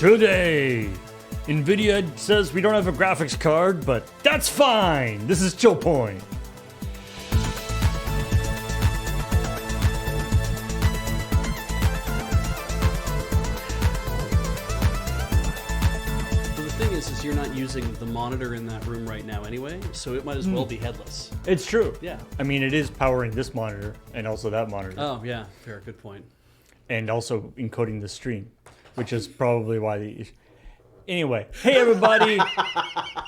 Today, NVIDIA says we don't have a graphics card, but that's fine. This is ChillPoint. So the thing is you're not using the monitor in that room right now anyway, so it might as well be headless. It's true. Yeah. I mean, it is powering this monitor and also that monitor. Oh, yeah. Fair. Good point. And also encoding the stream, which is probably why the... Anyway, hey everybody. Damn,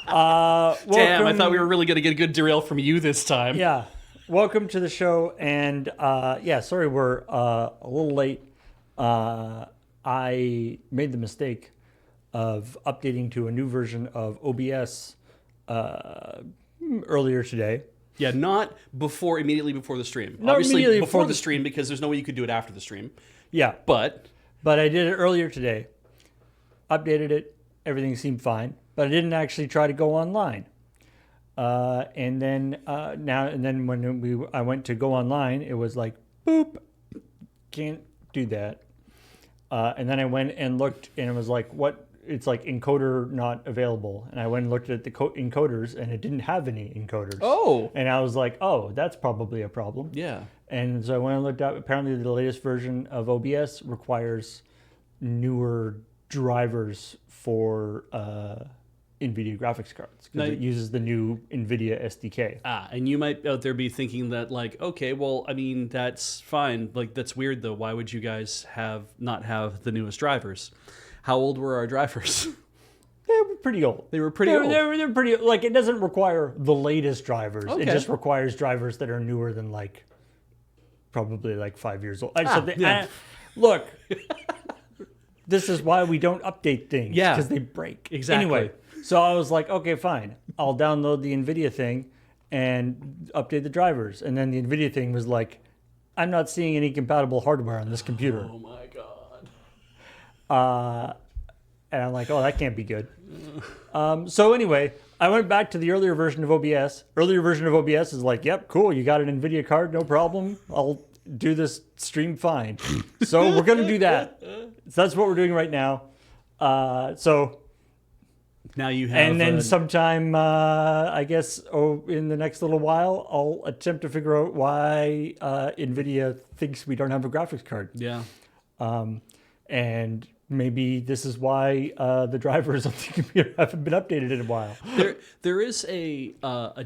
I thought we were really going to get a good derail from you this time. Yeah, welcome to the show. And yeah, sorry we're a little late. I made the mistake of updating to a new version of OBS earlier today. Yeah, not immediately before the stream. Not Obviously immediately before before the stream, because there's no way you could do it after the stream. Yeah, But I did it earlier today. Updated it. Everything seemed fine, but I didn't actually try to go online. And then when I went to go online, it was like, boop, can't do that. And then I went and looked, and it was like, what? It's like encoder not available. And I went and looked at the encoders, and it didn't have any encoders. Oh. And I was like, oh, that's probably a problem. yeah. And so I went and looked up. Apparently, the latest version of OBS requires newer drivers for NVIDIA graphics cards because it uses the new NVIDIA SDK. And you might out there be thinking that, like, okay, well, I mean, that's fine. Like, that's weird, though. Why would you guys not have the newest drivers? How old were our drivers? They were pretty old. They were pretty old. They're pretty, like, it doesn't require the latest drivers. Okay. It just requires drivers that are newer than, like, probably, like, 5 years old. Look, this is why we don't update things. Yeah. Because they break. Exactly. Anyway, so I was like, okay, fine. I'll download the NVIDIA thing and update the drivers. And then the NVIDIA thing was like, I'm not seeing any compatible hardware on this computer. Oh, my God. And I'm like, oh, that can't be good. So anyway, I went back to the earlier version of OBS. Earlier version of OBS is like, yep, cool. You got an NVIDIA card, no problem. I'll do this stream fine. So we're going to do that. So that's what we're doing right now. So now you have... And then sometime, I guess, in the next little while, I'll attempt to figure out why NVIDIA thinks we don't have a graphics card. Yeah. And maybe this is why the drivers on the computer haven't been updated in a while. There is a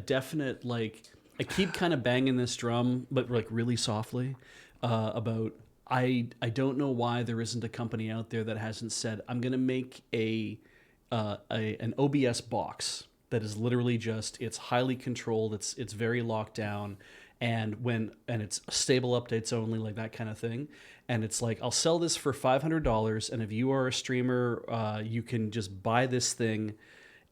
definite, like, I keep kind of banging this drum, but like really softly, about I don't know why there isn't a company out there that hasn't said, I'm going to make an OBS box that is literally just, it's highly controlled, it's very locked down, and it's stable updates only, like that kind of thing. And it's like, I'll sell this for $500, and if you are a streamer, you can just buy this thing,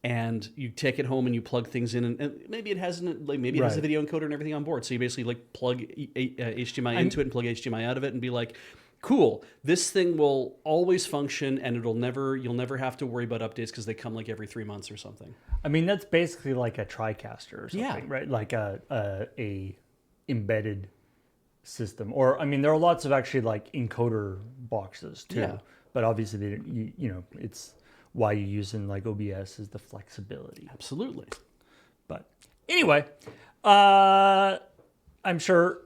and you take it home and you plug things in, and maybe it has it has a video encoder and everything on board. So you basically like plug HDMI into it and plug HDMI out of it, and be like, cool, this thing will always function, and you'll never have to worry about updates because they come like every 3 months or something. I mean, that's basically like a TriCaster or something, Yeah. right? Like a embedded system. Or, I mean, there are lots of actually like encoder boxes too. Yeah. But obviously, you know, it's why you use in like OBS is the flexibility. Absolutely. But anyway, I'm sure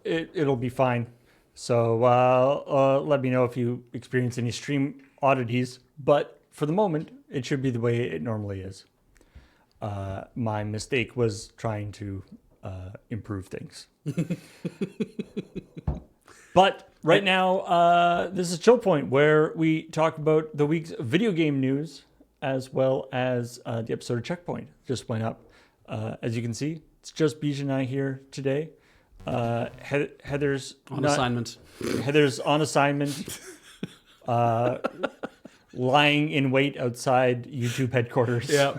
it'll be fine. So let me know if you experience any stream oddities. But for the moment, it should be the way it normally is. My mistake was trying to improve things. But right now, this is ChillPoint, where we talk about the week's video game news, as well as the episode of Checkpoint just went up. As you can see, it's just Bij and I here today. Heather's On assignment. Heather's on assignment, lying in wait outside YouTube headquarters. Yeah,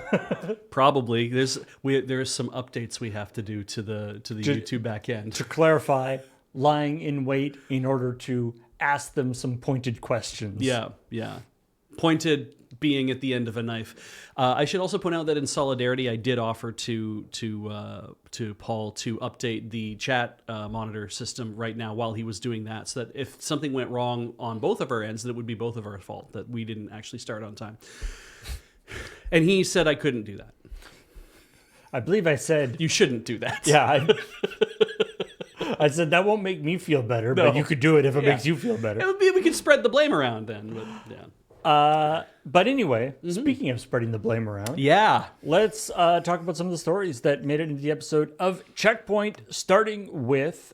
probably. There's some updates we have to do to the YouTube back end. To clarify, lying in wait in order to ask them some pointed questions. Yeah. Pointed being at the end of a knife. I should also point out that in solidarity, I did offer to Paul to update the chat monitor system right now while he was doing that, so that if something went wrong on both of our ends, that it would be both of our fault, that we didn't actually start on time. And he said I couldn't do that. I believe I said You shouldn't do that. Yeah, I said that won't make me feel better, but you could do it if it makes you feel better. It would be, we could spread the blame around then. But, yeah. But anyway, speaking of spreading the blame around, Yeah. let's talk about some of the stories that made it into the episode of Checkpoint, starting with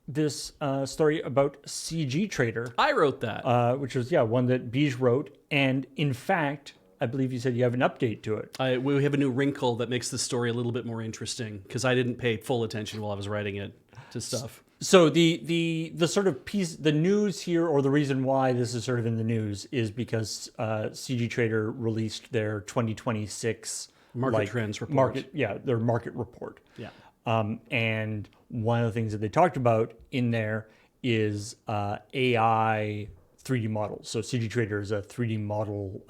this story about CG Trader, I wrote that. which was, one that Beige wrote. And in fact, I believe you said you have an update to it. We have a new wrinkle that makes the story a little bit more interesting because I didn't pay full attention while I was writing it to stuff. So the sort of piece, the news here, or the reason why this is sort of in the news, is because CG Trader released their 2026 Market trends report. Their market report. Yeah. And one of the things that they talked about in there is AI 3D models. So CG Trader is a 3D model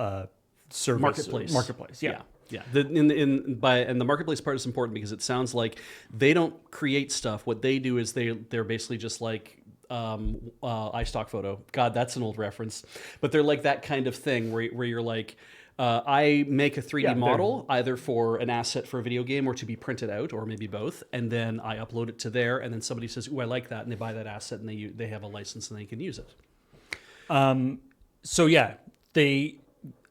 service. Marketplace. Yeah. Yeah. And the marketplace part is important because it sounds like they don't create stuff. What they do is they're basically just like iStock Photo. God, that's an old reference. But they're like that kind of thing where you're like, I make a 3D model either for an asset for a video game or to be printed out, or maybe both, and then I upload it to there, and then somebody says, "Ooh, I like that," and they buy that asset and they have a license and they can use it. So yeah, they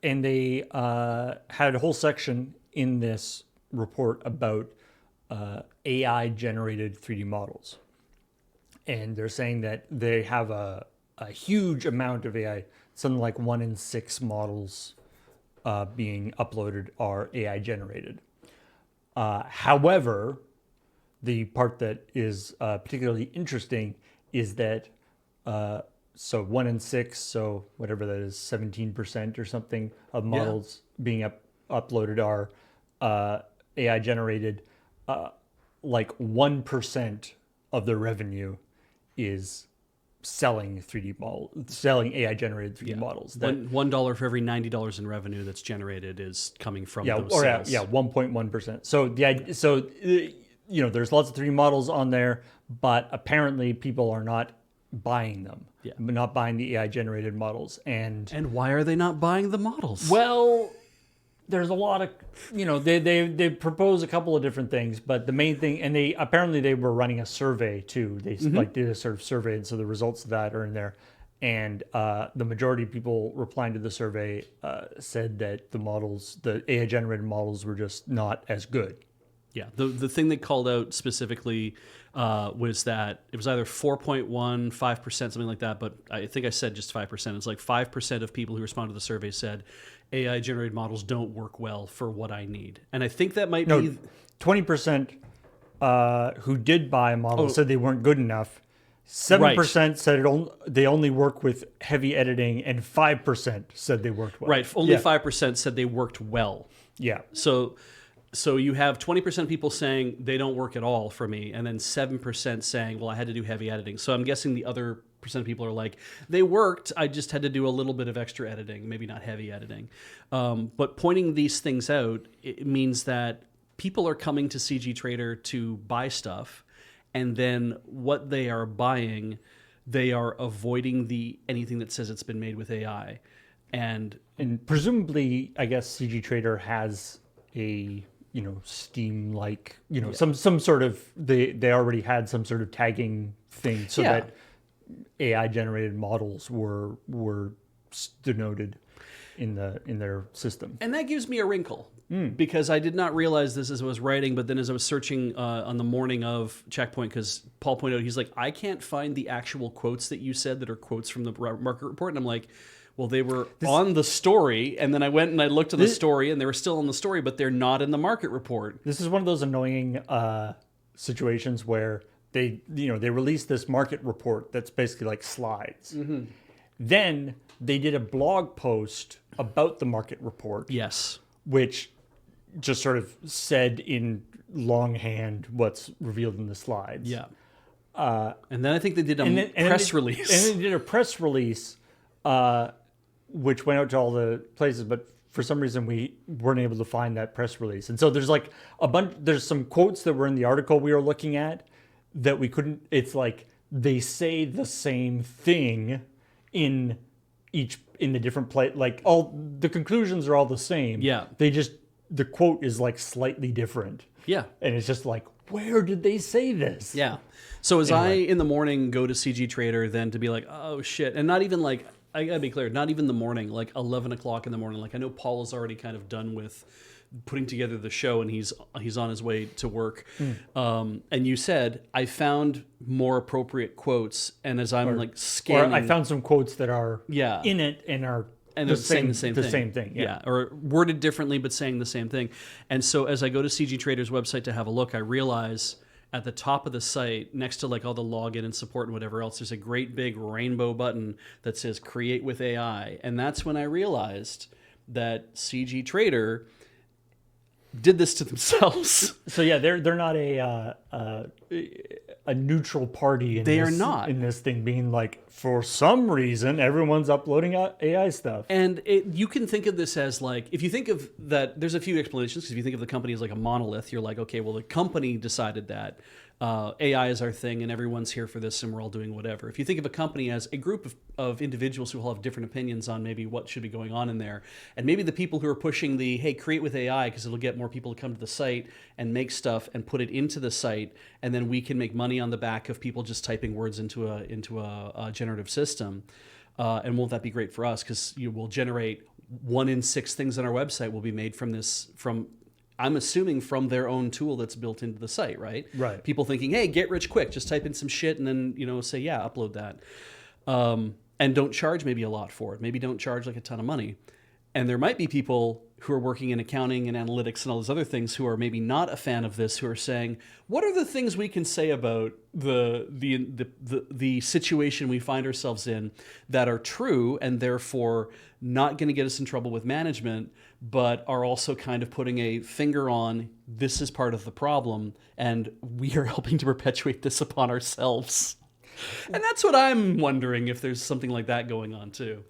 had a whole section in this report about AI generated 3D models, and they're saying that they have a huge amount of AI. Something like 1 in 6 models being uploaded are AI generated. However, the part that is particularly interesting is that so 1 in 6, so whatever that is, 17% or something of models being uploaded are AI generated. Like 1% of the revenue is selling AI generated 3D models. $1 for every $90 in revenue that's generated is coming from those sales. 1.1%. So there's lots of 3D models on there, but apparently people are not buying them. Yeah. Not buying the AI generated models. And why are they not buying the models? Well, there's a lot of, they propose a couple of different things, but the main thing, and they were running a survey too. They did a sort of survey, and so the results of that are in there. And the majority of people replying to the survey said that the AI generated models were just not as good. Yeah, the thing they called out specifically was that it was either 4.1, 5%, something like that, but I think I said just 5%. It's like 5% of people who responded to the survey said AI-generated models don't work well for what I need. And I think that might be... 20% who did buy a model said they weren't good enough. 7% said they only work with heavy editing, and 5% said they worked well. Right, only 5% said they worked well. Yeah. So you have 20% of people saying they don't work at all for me, and then 7% saying, well, I had to do heavy editing. So I'm guessing the other percent of people are like, they worked, I just had to do a little bit of extra editing, maybe not heavy editing. But pointing these things out, it means that people are coming to CG Trader to buy stuff, and then what they are buying, they are avoiding anything that says it's been made with AI. And presumably, I guess CG Trader has a Steam like some sort of they already had some sort of tagging thing so that AI generated models were denoted in their system. And that gives me a wrinkle because I did not realize this as I was writing, but then as I was searching on the morning of Checkpoint, because Paul pointed out, he's like, I can't find the actual quotes that you said that are quotes from the market report, and I'm like, well, they were on the story, and then I went and I looked at the story, and they were still on the story, but they're not in the market report. This is one of those annoying situations where they released this market report that's basically like slides. Mm-hmm. Then they did a blog post about the market report. Yes. Which just sort of said in longhand what's revealed in the slides. Yeah. And then I think they did a press release. And then they did a press release which went out to all the places, but for some reason we weren't able to find that press release. And so there's like there's some quotes that were in the article we were looking at that we couldn't. It's like they say the same thing in the different place. Like all the conclusions are all the same. Yeah. The quote is like slightly different. Yeah. And it's just like, where did they say this? Yeah. So as I, Anyway. in the morning, go to CG Trader, then to be like, oh, shit. And not even like, I gotta be clear, not even the morning, like 11 o'clock in the morning. Like I know Paul is already kind of done with putting together the show and he's on his way to work. And you said, I found more appropriate quotes. And as I'm like scanning. Or I found some quotes that are Yeah. in it and are and the they're saying the same thing. The same thing, yeah. Or worded differently, but saying the same thing. And so as I go to CG Trader's website to have a look, I realize at the top of the site, next to like all the login and support and whatever else, there's a great big rainbow button that says Create with AI. And that's when I realized that CG Trader did this to themselves. So yeah, they're not a neutral party in They this, are not. in this thing, being like, for some reason everyone's uploading AI stuff. And you can think of this as like, if you think of that, there's a few explanations, because if you think of the company as like a monolith, you're like, okay, well, the company decided that AI is our thing and everyone's here for this and we're all doing whatever. If you think of a company as a group of individuals who all have different opinions on maybe what should be going on in there, and maybe the people who are pushing the, hey, create with AI because it'll get more people to come to the site and make stuff and put it into the site, and then we can make money on the back of people just typing words into a generative system. And won't that be great for us? Because you will generate 1 in 6 things on our website will be made from I'm assuming from their own tool that's built into the site, right? Right. People thinking, hey, get rich quick, just type in some shit and then, say, yeah, upload that. And don't charge maybe a lot for it. Maybe don't charge like a ton of money. And there might be people who are working in accounting and analytics and all those other things who are maybe not a fan of this, who are saying, what are the things we can say about the situation we find ourselves in that are true and therefore not going to get us in trouble with management, but are also kind of putting a finger on this is part of the problem and we are helping to perpetuate this upon ourselves. And that's what I'm wondering, if there's something like that going on too.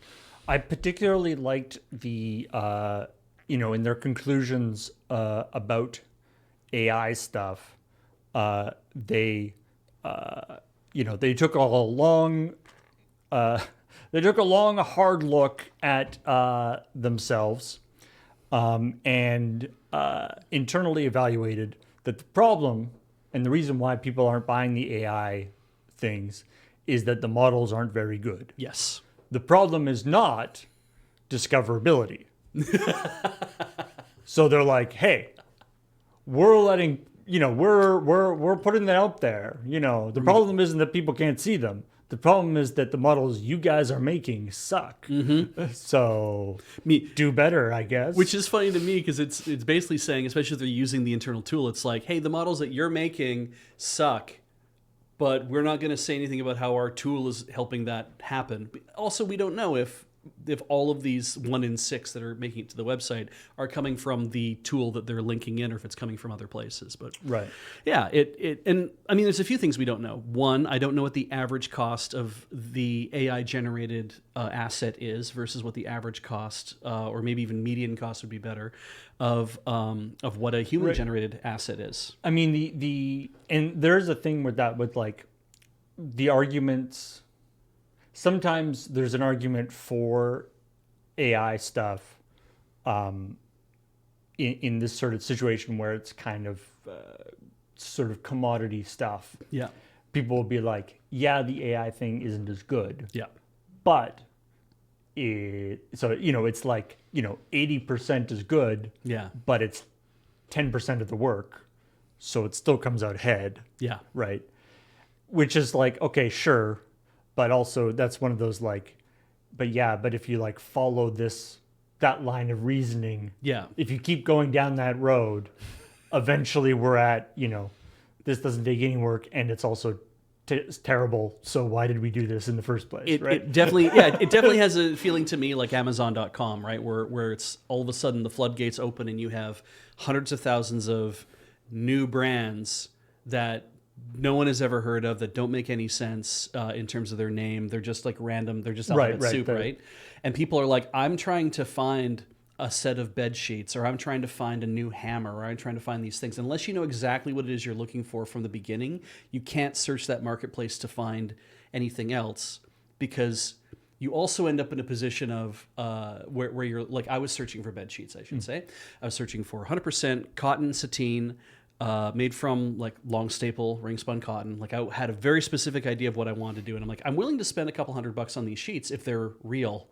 I particularly liked the, in their conclusions about AI stuff, they took a long, hard look at themselves, and internally evaluated that the problem and the reason why people aren't buying the AI things is that the models aren't very good. Yes. The problem is not discoverability. So they're like, hey, we're letting, we're putting that out there. The problem isn't that people can't see them. The problem is that the models you guys are making suck. Mm-hmm. So do better, I guess. Which is funny to me because it's basically saying, especially if they're using the internal tool, it's like, hey, the models that you're making suck, but we're not going to say anything about how our tool is helping that happen. Also, we don't know if all of these 1 in 6 that are making it to the website are coming from the tool that they're linking in, or if it's coming from other places. But right, yeah, and I mean, there's a few things we don't know. One, I don't know what the average cost of the AI generated asset is versus what the average cost, or maybe even median cost would be better, of what a human generated asset is. I mean, and there's a thing with that, with like the arguments. Sometimes there's an argument for AI stuff in this sort of situation where it's kind of sort of commodity stuff. Yeah. People will be like, yeah, the AI thing isn't as good. Yeah. But it's like, 80% is good. Yeah. But it's 10% of the work. So it still comes out ahead. Yeah. Right. Which is like, okay, sure. But also that's one of those like, but if you like follow that line of reasoning, if you keep going down that road, eventually we're at, this doesn't take any work and it's also it's terrible. So why did we do this in the first place? It definitely has a feeling to me like Amazon.com, right? Where it's all of a sudden the floodgates open and you have hundreds of thousands of new brands that no one has ever heard of, that don't make any sense in terms of their name. They're just like random. They're just alphabet soup, right? And people are like, I'm trying to find a set of bed sheets, or I'm trying to find a new hammer, or I'm trying to find these things. Unless you know exactly what it is you're looking for from the beginning, you can't search that marketplace to find anything else, because you also end up in a position of where you're like, I was searching for bed sheets, I should say. I was searching for 100% cotton sateen, made from like long staple ring spun cotton. Like I had a very specific idea of what I wanted to do. And I'm like, I'm willing to spend a couple $100 on these sheets if they're real.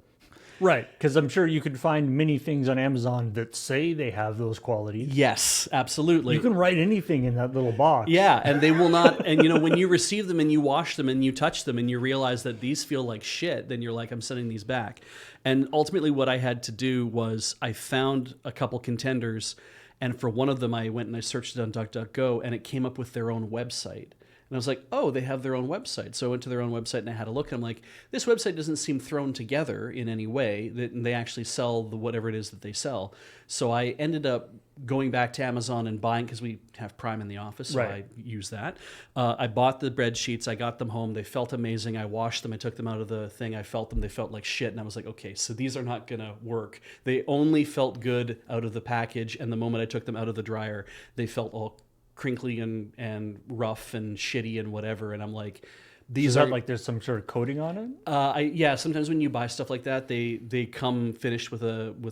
Right, because I'm sure you could find many things on Amazon that say they have those qualities. Yes, absolutely. You can write anything in that little box. Yeah, and they will not. And when you receive them and you wash them and you touch them and you realize that these feel like shit, then you're like, I'm sending these back. And ultimately, what I had to do was I found a couple contenders, and for one of them, I went and I searched it on DuckDuckGo, and it came up with their own website. And I was like, oh, they have their own website. So I went to their own website and I had a look. And I'm like, this website doesn't seem thrown together in any way. That they actually sell whatever it is that they sell. So I ended up going back to Amazon and buying, because we have Prime in the office, so I use that. I bought the bed sheets. I got them home. They felt amazing. I washed them. I took them out of the thing. I felt them. They felt like shit. And I was like, okay, so these are not going to work. They only felt good out of the package. And the moment I took them out of the dryer, they felt all crinkly and rough and shitty and whatever. And I'm like, these are like there's some sort of coating on it. Yeah, sometimes when you buy stuff like that, they come finished with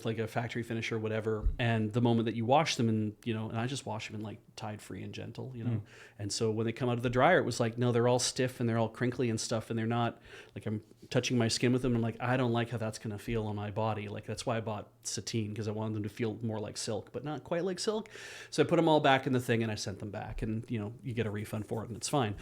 like a factory finish or whatever. And the moment that you wash them, and and I just wash them in like Tide Free and Gentle, And so when they come out of the dryer, it was like, no, they're all stiff and they're all crinkly and stuff, and they're not like, I'm touching my skin with them. And I'm like, I don't like how that's gonna feel on my body. Like that's why I bought sateen, because I wanted them to feel more like silk, but not quite like silk. So I put them all back in the thing and I sent them back, and you get a refund for it and it's fine.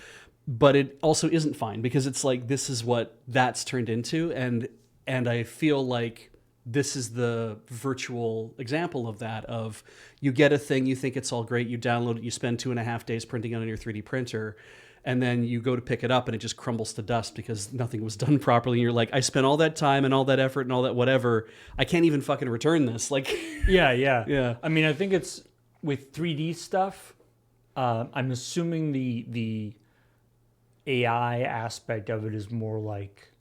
But it also isn't fine, because it's like, this is what that's turned into. And I feel like this is the virtual example of that, of you get a thing, you think it's all great, you download it, you spend 2.5 days printing it on your 3D printer, and then you go to pick it up and it just crumbles to dust because nothing was done properly. And you're like, I spent all that time and all that effort and all that whatever. I can't even fucking return this. Like, yeah. I mean, I think it's with 3D stuff. I'm assuming the AI aspect of it is more like,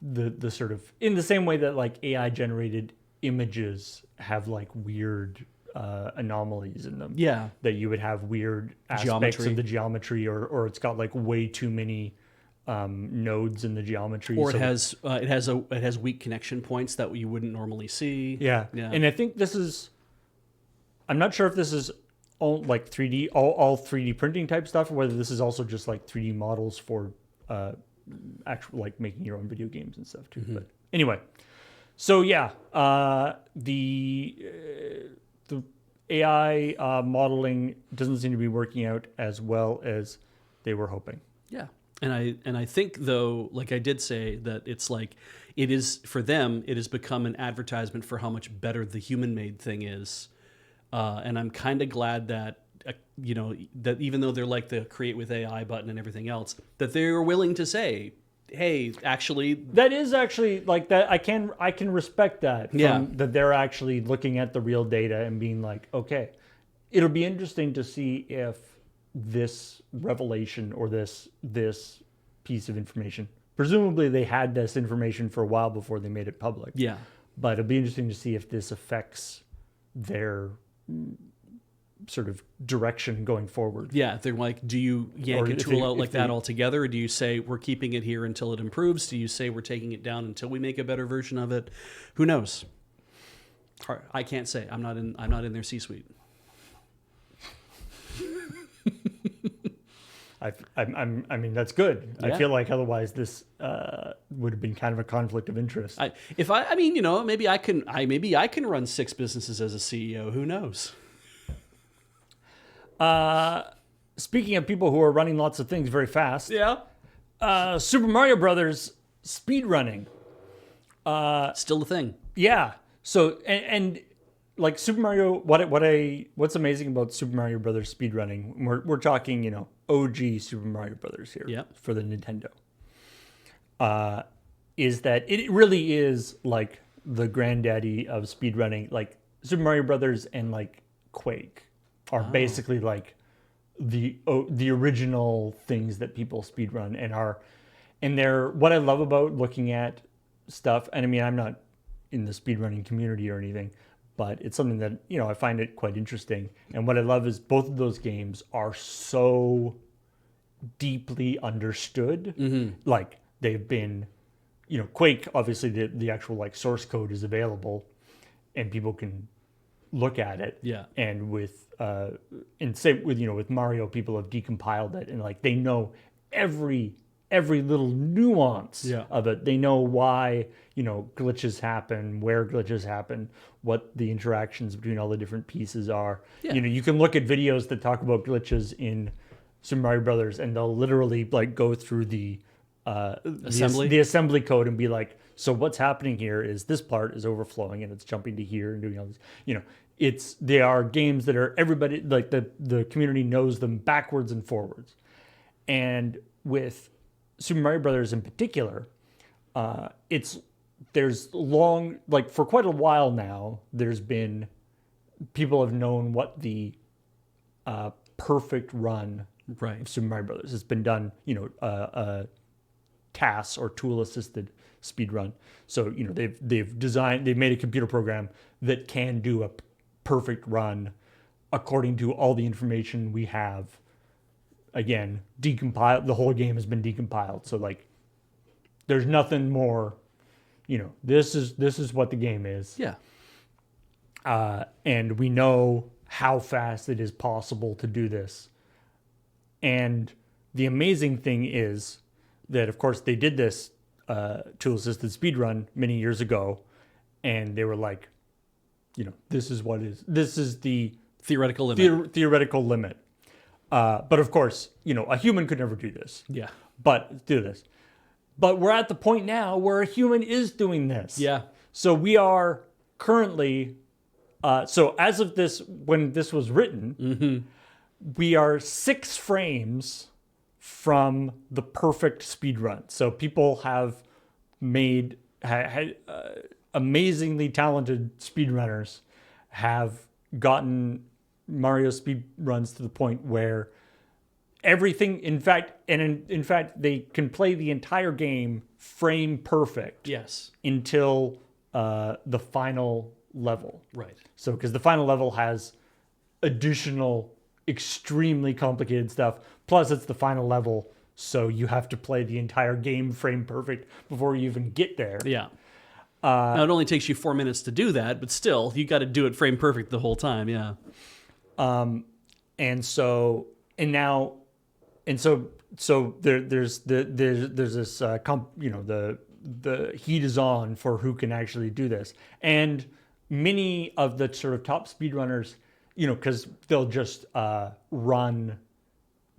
the sort of, in the same way that like AI generated images have like weird anomalies in them. Yeah. That you would have weird aspects of the geometry, or it's got like way too many nodes in the geometry. Or it has weak connection points that you wouldn't normally see. Yeah. And I think I'm not sure if this is all like 3D, all 3D printing type stuff, or whether this is also just like 3D models for actual like making your own video games and stuff too. Mm-hmm. But anyway, so yeah, the AI modeling doesn't seem to be working out as well as they were hoping. Yeah. And I think, though, like I did say, that it's like, it is, for them, it has become an advertisement for how much better the human-made thing is. And I'm kind of glad that, that even though they're like the create with AI button and everything else, that they're willing to say, hey, actually... That is actually, like, that I can respect that. That they're actually looking at the real data and being like, okay, it'll be interesting to see if this revelation or this piece of information, presumably they had this information for a while before they made it public. Yeah. But it'll be interesting to see if this affects their sort of direction going forward. Yeah, they're like, do you yank a tool out like that altogether, or do you say we're keeping it here until it improves? Do you say we're taking it down until we make a better version of it? Who knows? I can't say. I'm not in their C-suite. I mean, that's good. Yeah. I feel like otherwise this would have been kind of a conflict of interest. Maybe I can run 6 businesses as a CEO. Who knows? Speaking of people who are running lots of things very fast, Super Mario Brothers speedrunning. Still a thing. Yeah. So and like Super Mario, what's amazing about Super Mario Brothers speedrunning? We're talking, OG Super Mario Brothers here for the Nintendo. Is that it really is like the granddaddy of speedrunning. Like Super Mario Brothers and like Quake are basically like the original things that people speedrun and they're what I love about looking at stuff. And I mean, I'm not in the speedrunning community or anything, but it's something that I find it quite interesting. And what I love is both of those games are so deeply understood. Like they've been, Quake, obviously the actual like source code is available and people can look at it. Yeah. And and same with Mario, people have decompiled it and like they know every little nuance of it. They know why, glitches happen, where glitches happen, what the interactions between all the different pieces are. Yeah. You can look at videos that talk about glitches in Super Mario Brothers, and they'll literally like go through the assembly code and be like, so what's happening here is this part is overflowing and it's jumping to here and doing all this. They are games that are everybody like the community knows them backwards and forwards. And with Super Mario Brothers in particular, there's long, like for quite a while now, there's been people have known what the perfect run of Super Mario Brothers. It's been done, TAS or tool assisted speed run. So they've made a computer program that can do a perfect run according to all the information we have. Again, decompiled. The whole game has been decompiled. So like, there's nothing more. This is what the game is. Yeah. And we know how fast it is possible to do this. And the amazing thing is that, of course, they did this tool-assisted speedrun many years ago, and they were like, this is the theoretical limit. Theoretical limit. But of course, a human could never do this. Yeah. But do this. But we're at the point now where a human is doing this. Yeah. So we are currently, so as of this, when this was written, we are 6 frames from the perfect speed run. So people have made, amazingly talented speedrunners have gotten Mario speed runs to the point where everything, in fact, they can play the entire game frame perfect. Yes. Until the final level. Right. So, because the final level has additional, extremely complicated stuff. Plus, it's the final level, so you have to play the entire game frame perfect before you even get there. Yeah. Now, it only takes you 4 minutes to do that, but still, you got to do it frame perfect the whole time. Yeah. And so there's this the heat is on for who can actually do this, and many of the sort of top speedrunners, because they'll just run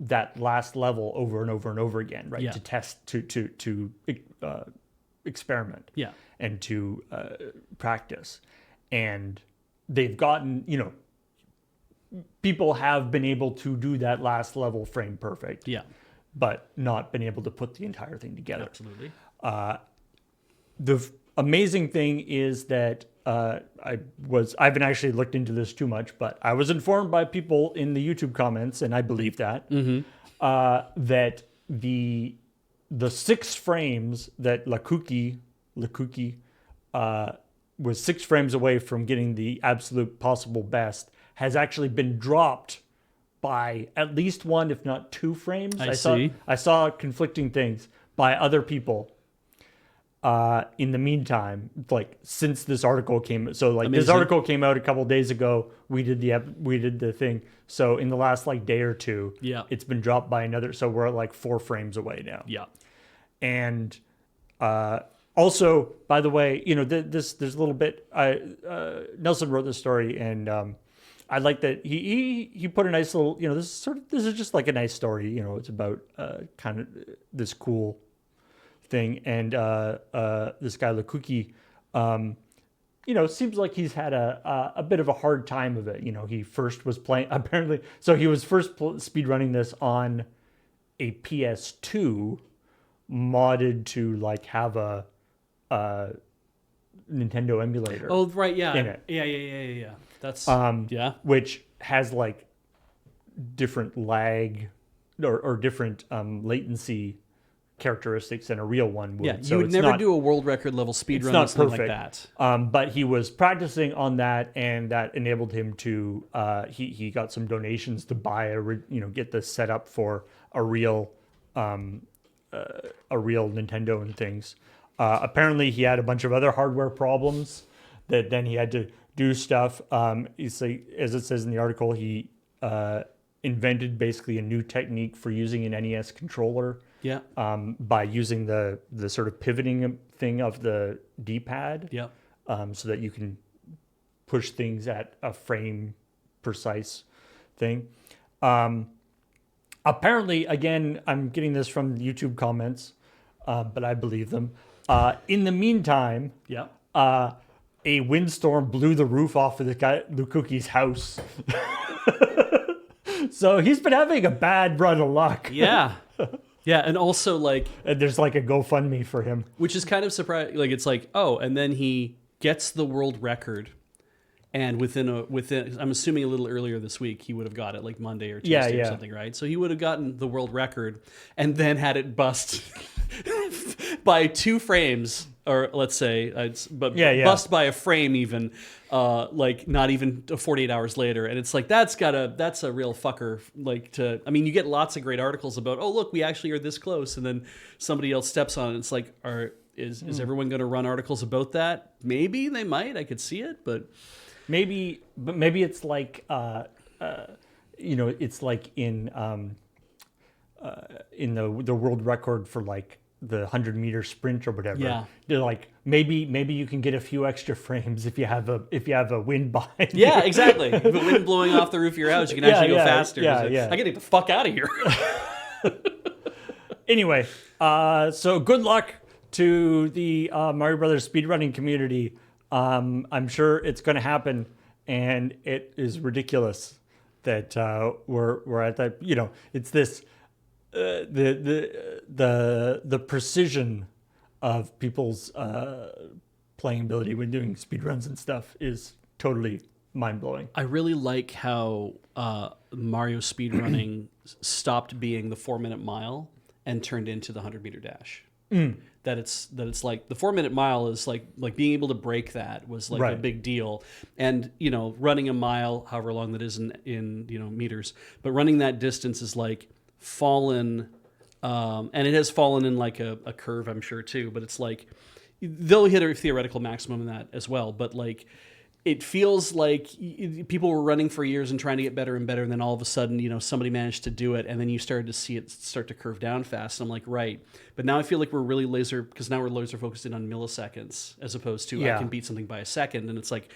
that last level over and over and over again, right? Yeah. To test, to experiment, Yeah. and to practice, and they've gotten, people have been able to do that last level frame perfect. Yeah. But not been able to put the entire thing together. Absolutely. The amazing thing is that I haven't actually looked into this too much, but I was informed by people in the YouTube comments, and I believe that, that the 6 frames that Lakuki was 6 frames away from getting the absolute possible best has actually been dropped by at least 1, if not 2 frames. I saw conflicting things by other people. In the meantime, like since this article came, so like Amazing. This article came out a couple days ago. We did the thing. So in the last like day or two, it's been dropped by another. So we're at like 4 frames away now. Yeah. And also, by the way, there's a little bit. Nelson wrote this story, and I like that he put a nice little. This is just like a nice story. It's about kind of this cool thing, and this guy Lakuki, seems like he's had a bit of a hard time of it. He first was playing apparently, so he was first speedrunning this on a PS2, modded to like have a Nintendo emulator. Oh right, yeah, in it. yeah. That's which has like different lag or different latency characteristics than a real one would. Yeah, you So would it's never not, do a world record level speed it's run not or something like perfect. that. But he was practicing on that, and that enabled him to. He got some donations to buy get this set up for a real Nintendo and things. Apparently, he had a bunch of other hardware problems that then he had to do stuff. As it says in the article, he invented basically a new technique for using an NES controller. Yeah. By using the sort of pivoting thing of the D-pad. Yeah. So that you can push things at a frame precise thing. Apparently, again, I'm getting this from YouTube comments, but I believe them. In the meantime, Yeah. A windstorm blew the roof off of this guy Lukuki's house. So he's been having a bad run of luck. Yeah. Yeah, and also like, And there's like a GoFundMe for him. which is kind of surprising. Like, it's like, oh, and then he gets the world record, and within I'm assuming a little earlier this week he would have got it, like Monday or Tuesday or something, right? So he would have gotten the world record, and then had it bust by 2 frames, or let's say, bust by a frame even, like not even 48 hours later. And it's like, that's a real fucker. Like, you get lots of great articles about, oh, look, we actually are this close. And then somebody else steps on it. It's like, is everyone going to run articles about that? Maybe they might, I could see it, but maybe it's like, it's like in the world record for like the 100-meter sprint or whatever. Yeah. They're like, maybe you can get a few extra frames if you have a wind behind. yeah, exactly. If the wind blowing off the roof of your house, you can actually go faster. Yeah, Like, yeah. I gotta get the fuck out of here. Anyway, so good luck to the Mario Brothers speedrunning community. I'm sure it's going to happen, and it is ridiculous that we're at that. It's this the precision of people's playing ability when doing speedruns and stuff is totally mind-blowing. I really like how Mario speedrunning stopped being the 4-minute mile and turned into the 100-meter dash. That it's like the 4-minute mile is like being able to break that was like a big deal, and running a mile, however long that is in meters, but running that distance is like fallen, and it has fallen in like a curve, I'm sure too, but it's like they'll hit a theoretical maximum in that as well, but like it feels like people were running for years and trying to get better and better, and then all of a sudden, somebody managed to do it, and then you started to see it start to curve down fast. And I'm like, right. But now I feel like we're really because now we're laser focused in on milliseconds as opposed to I can beat something by a second. And it's like,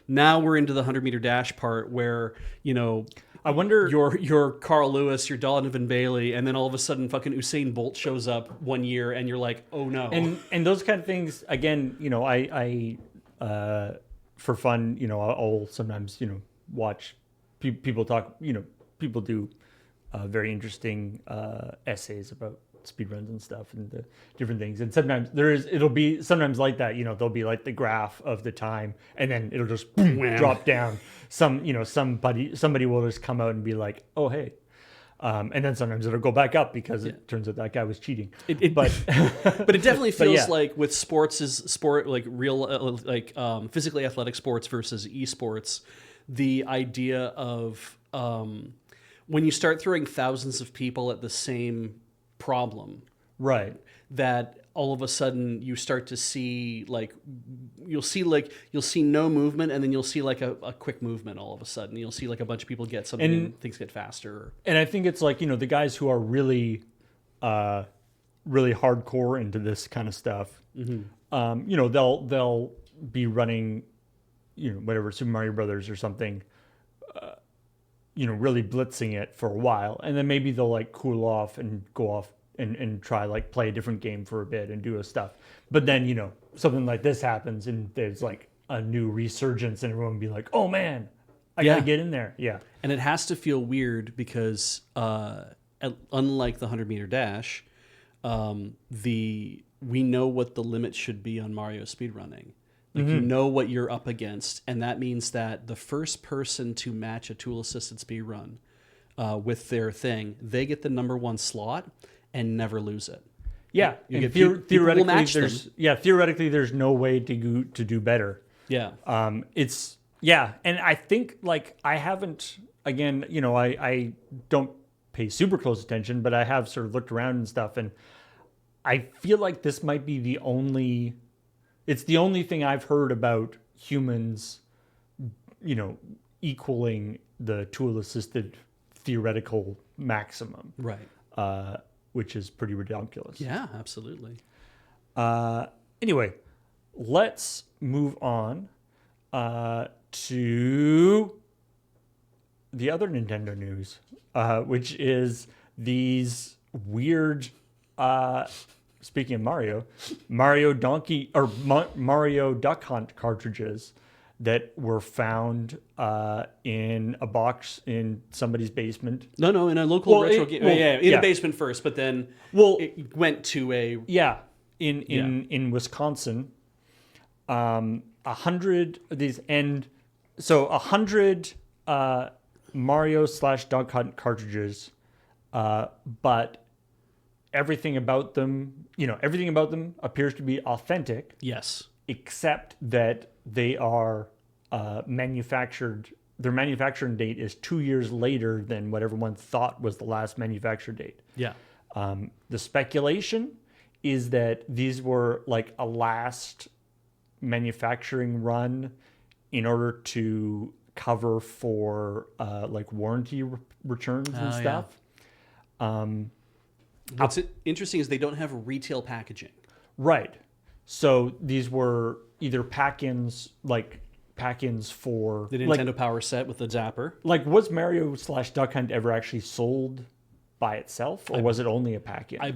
now we're into the 100-meter dash part where, I wonder you're Carl Lewis, you're Donovan Bailey, and then all of a sudden fucking Usain Bolt shows up one year, and you're like, oh no. And those kind of things, again, I for fun, I'll sometimes, watch people talk, people do very interesting essays about speedruns and stuff and the different things. And sometimes it'll be sometimes like that, there'll be like the graph of the time, and then it'll just boom, drop down. Somebody will just come out and be like, oh, hey. And then sometimes it'll go back up because it turns out that guy was cheating. But it definitely feels like with sport like real physically athletic sports versus esports, the idea of when you start throwing thousands of people at the same problem, right? That all of a sudden you start to see you'll see no movement, and then you'll see like a quick movement all of a sudden. You'll see like a bunch of people get something and things get faster. And I think it's like, the guys who are really really hardcore into this kind of stuff, they'll be running, whatever, Super Mario Brothers or something, really blitzing it for a while. And then maybe they'll like cool off and go off and try like play a different game for a bit and do a stuff. But then, something like this happens and there's like a new resurgence and everyone will be like, oh man, I gotta get in there. Yeah. And it has to feel weird because unlike the 100-meter dash, we know what the limit should be on Mario speedrunning. Like, you know what you're up against, and that means that the first person to match a tool-assisted speedrun with their thing, they get the number one slot and never lose it. Yeah, You and get people will theoretically, match there's them. theoretically there's no way to do better. Yeah. It's and I think like I haven't again, I don't pay super close attention, but I have sort of looked around and stuff, and I feel like this might be it's the only thing I've heard about humans, equaling the tool assisted theoretical maximum, Right. which is pretty ridiculous. Yeah, absolutely. Anyway, let's move on to the other Nintendo news, which is these weird. Speaking of Mario Duck Hunt cartridges that were found in a box in somebody's basement. No, in a local retro game. In a basement first, but then it went to a in Wisconsin. 100 these and so 100 Mario/Duck Hunt cartridges, but everything about them appears to be authentic. Yes. Except that they are manufactured. Their manufacturing date is 2 years later than what everyone thought was the last manufacture date. Yeah. The speculation is that these were like a last manufacturing run in order to cover for like warranty returns and stuff. What's interesting is they don't have retail packaging. Right. So these were either pack-ins for The Nintendo Power Set with the Zapper. Like, was Mario/Duck Hunt ever actually sold by itself, or was it only a pack-in? I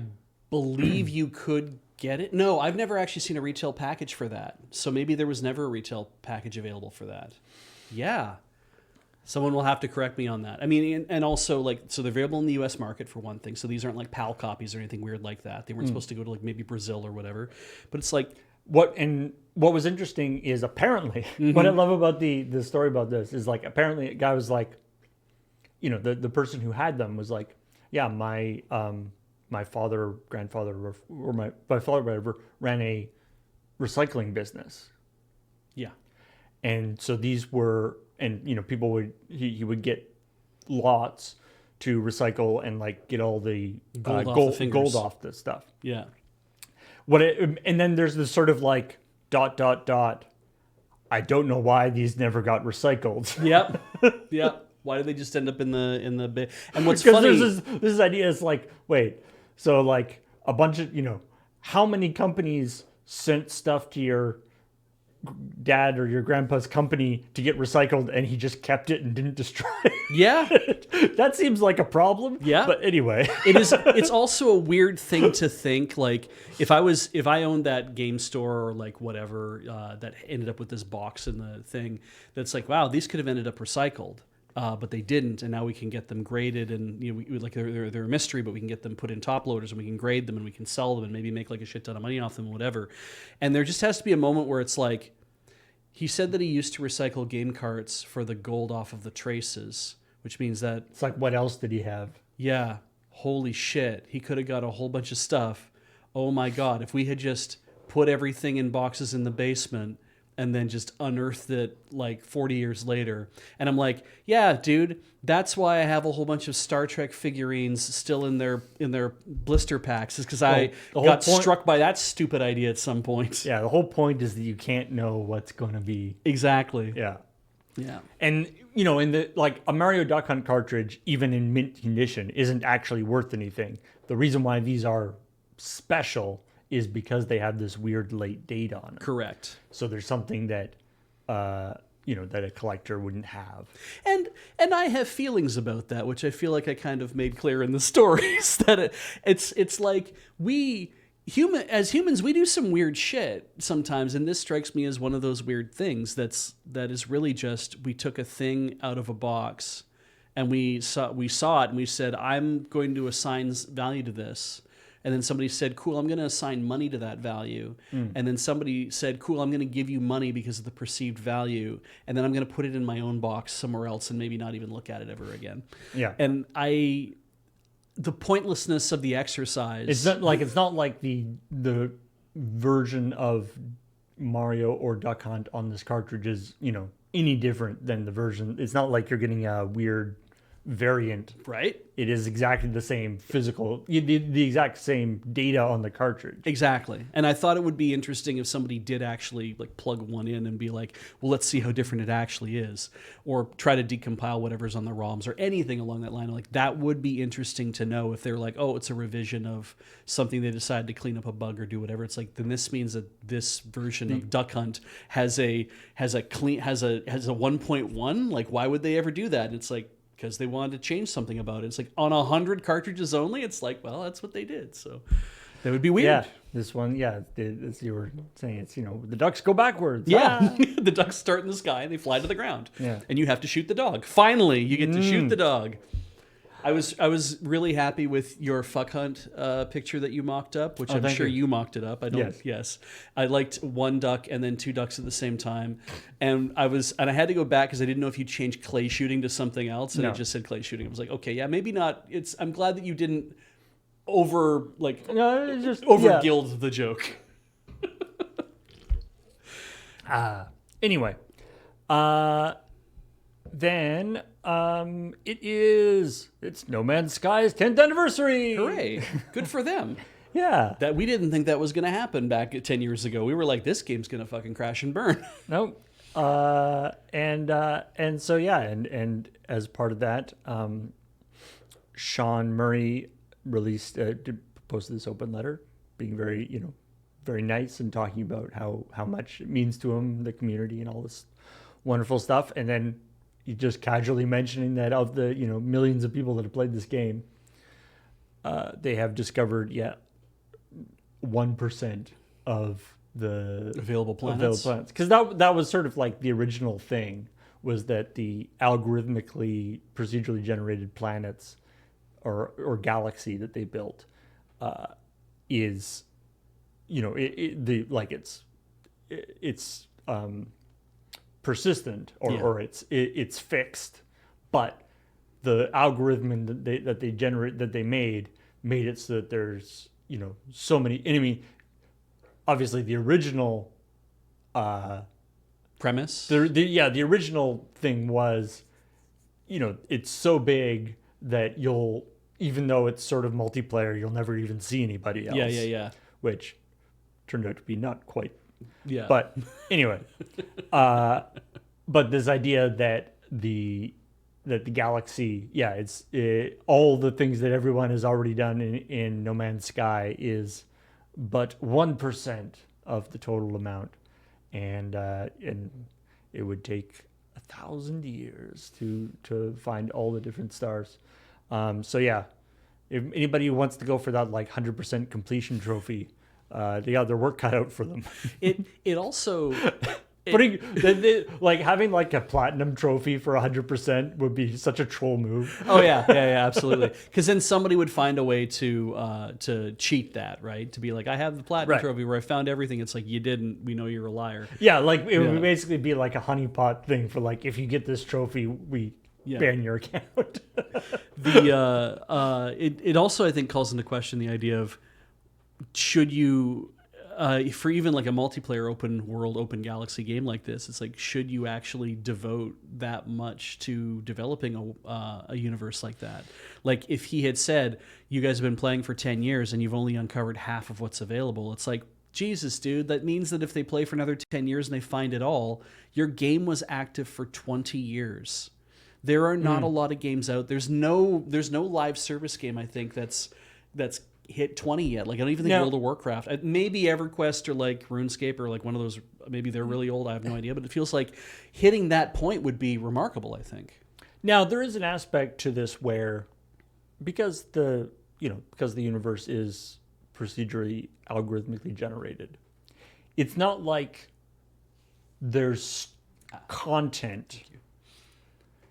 believe you could get it. No, I've never actually seen a retail package for that. So maybe there was never a retail package available for that. Yeah. Someone will have to correct me on that. I mean, and also, like, so they're available in the U.S. market for one thing. So these aren't like PAL copies or anything weird like that. They weren't supposed to go to like maybe Brazil or whatever. But it's like what was interesting is apparently what I love about the story about this is like apparently a guy was like, the person who had them was like, yeah, my father, grandfather, or my father, whatever, ran a recycling business. Yeah. And so these were, and people he would get lots to recycle and like get all the gold off the stuff. Yeah. And then there's this sort of like ... I don't know why these never got recycled. Yep. Yep. Why did they just end up in the bin? And what's funny? Because this idea is like, wait, so like a bunch of how many companies sent stuff to your dad or your grandpa's company to get recycled, and he just kept it and didn't destroy it? Yeah. That seems like a problem. Yeah. But anyway. It's also a weird thing to think, like, if I owned that game store or like whatever that ended up with this box in the thing, that's like, wow, these could have ended up recycled. But they didn't, and now we can get them graded, and they're a mystery, but we can get them put in top loaders, and we can grade them, and we can sell them, and maybe make like a shit ton of money off them, whatever. And there just has to be a moment where it's like, he said that he used to recycle game carts for the gold off of the traces, which means that It's like, what else did he have? yeah, holy shit, he could have got a whole bunch of stuff. Oh my god, if we had just put everything in boxes in the basement and then just unearthed it like 40 years later. And I'm like, yeah, dude, that's why I have a whole bunch of Star Trek figurines still in their blister packs, is because I got struck by that stupid idea at some point. Yeah, the whole point is that you can't know what's going to be. Exactly. Yeah. Yeah. And, in the like a Mario Duck Hunt cartridge, even in mint condition, isn't actually worth anything. The reason why these are special is because they have this weird late date on them. Correct. So there's something that, that a collector wouldn't have. And I have feelings about that, which I feel like I kind of made clear in the stories, that it's like as humans, we do some weird shit sometimes, and this strikes me as one of those weird things that is really just, we took a thing out of a box and we saw it and we said, I'm going to assign value to this. and then somebody said, cool, I'm going to assign money to that value, and then somebody said, cool, I'm going to give you money because of the perceived value, and then I'm going to put it in my own box somewhere else and maybe not even look at it ever again. Yeah. And the pointlessness of the exercise. It's not like the version of Mario or Duck Hunt on this cartridge is, any different than the version. It's not like you're getting a weird variant. Right? It is exactly the same physical, the exact same data on the cartridge. Exactly. And I thought it would be interesting if somebody did actually like plug one in and be like, well, let's see how different it actually is, or try to decompile whatever's on the ROMs or anything along that line. Like that would be interesting to know if they're like, oh, it's a revision of something they decided to clean up a bug or do whatever. It's like, then this means that this version of Duck Hunt has a 1.1. Like, why would they ever do that? And it's like, because they wanted to change something about it. It's like on 100 cartridges only. It's like, well, that's what they did. So that would be weird. Yeah, this one, as you were saying, it's, the ducks go backwards. Yeah, Ah. the ducks start in the sky and they fly to the ground. Yeah. And you have to shoot the dog. Finally, you get to shoot the dog. I was really happy with your fuck hunt picture that you mocked up, which I'm thank sure you. you mocked it up. I don't. Yes, I liked one duck and then two ducks at the same time, and I had to go back because I didn't know if you changed clay shooting to something else, and No. it just said clay shooting. I was like, okay, yeah, maybe not. I'm glad that you didn't over gild the joke. Anyway, then it's No Man's Sky's 10th anniversary. Hooray! Good for them. Yeah. That we didn't think that was going to happen back 10 years ago. We were like, this game's going to fucking crash and burn. Nope. And so and as part of that, Sean Murray posted this open letter, being very very nice and talking about how much it means to him, the community, and all this wonderful stuff. And then he just casually mentioning that of the millions of people that have played this game, they have discovered 1% of the Available planets. Because that was sort of like the original thing, was that the algorithmically procedurally generated planets or galaxy that they built is it's persistent or it's fixed, but the algorithm that they made it so that there's so many. And I mean, obviously the original premise. The original thing was, it's so big that even though it's sort of multiplayer, you'll never even see anybody else. Yeah. Which turned out to be not quite. Yeah. But anyway, but this idea that the galaxy, it's all the things that everyone has already done in No Man's Sky is but 1% of the total amount, and it would take 1,000 years to find all the different stars. If anybody who wants to go for that 100% completion trophy, they got their work cut out for them. It also having a platinum trophy for 100% would be such a troll move. Oh yeah, absolutely. Because then somebody would find a way to cheat that, right? To be like, I have the platinum trophy where I found everything. It's like, you didn't. We know you're a liar. Yeah, it would basically be like a honeypot thing for if you get this trophy, we ban your account. It also, I think, calls into question the idea of, should you, for even a multiplayer open world, open galaxy game like this, it's like, should you actually devote that much to developing a universe like that? If he had said, you guys have been playing for 10 years and you've only uncovered half of what's available, it's like, Jesus, dude, that means that if they play for another 10 years and they find it all, your game was active for 20 years. There are not a lot of games out. There's no live service game, I think, that's hit 20 yet. I don't even think World of Warcraft. Maybe EverQuest or RuneScape or one of those. Maybe they're really old. I have no idea. But it feels like hitting that point would be remarkable, I think. Now, there is an aspect to this where, because the universe is procedurally algorithmically generated, it's not like there's content.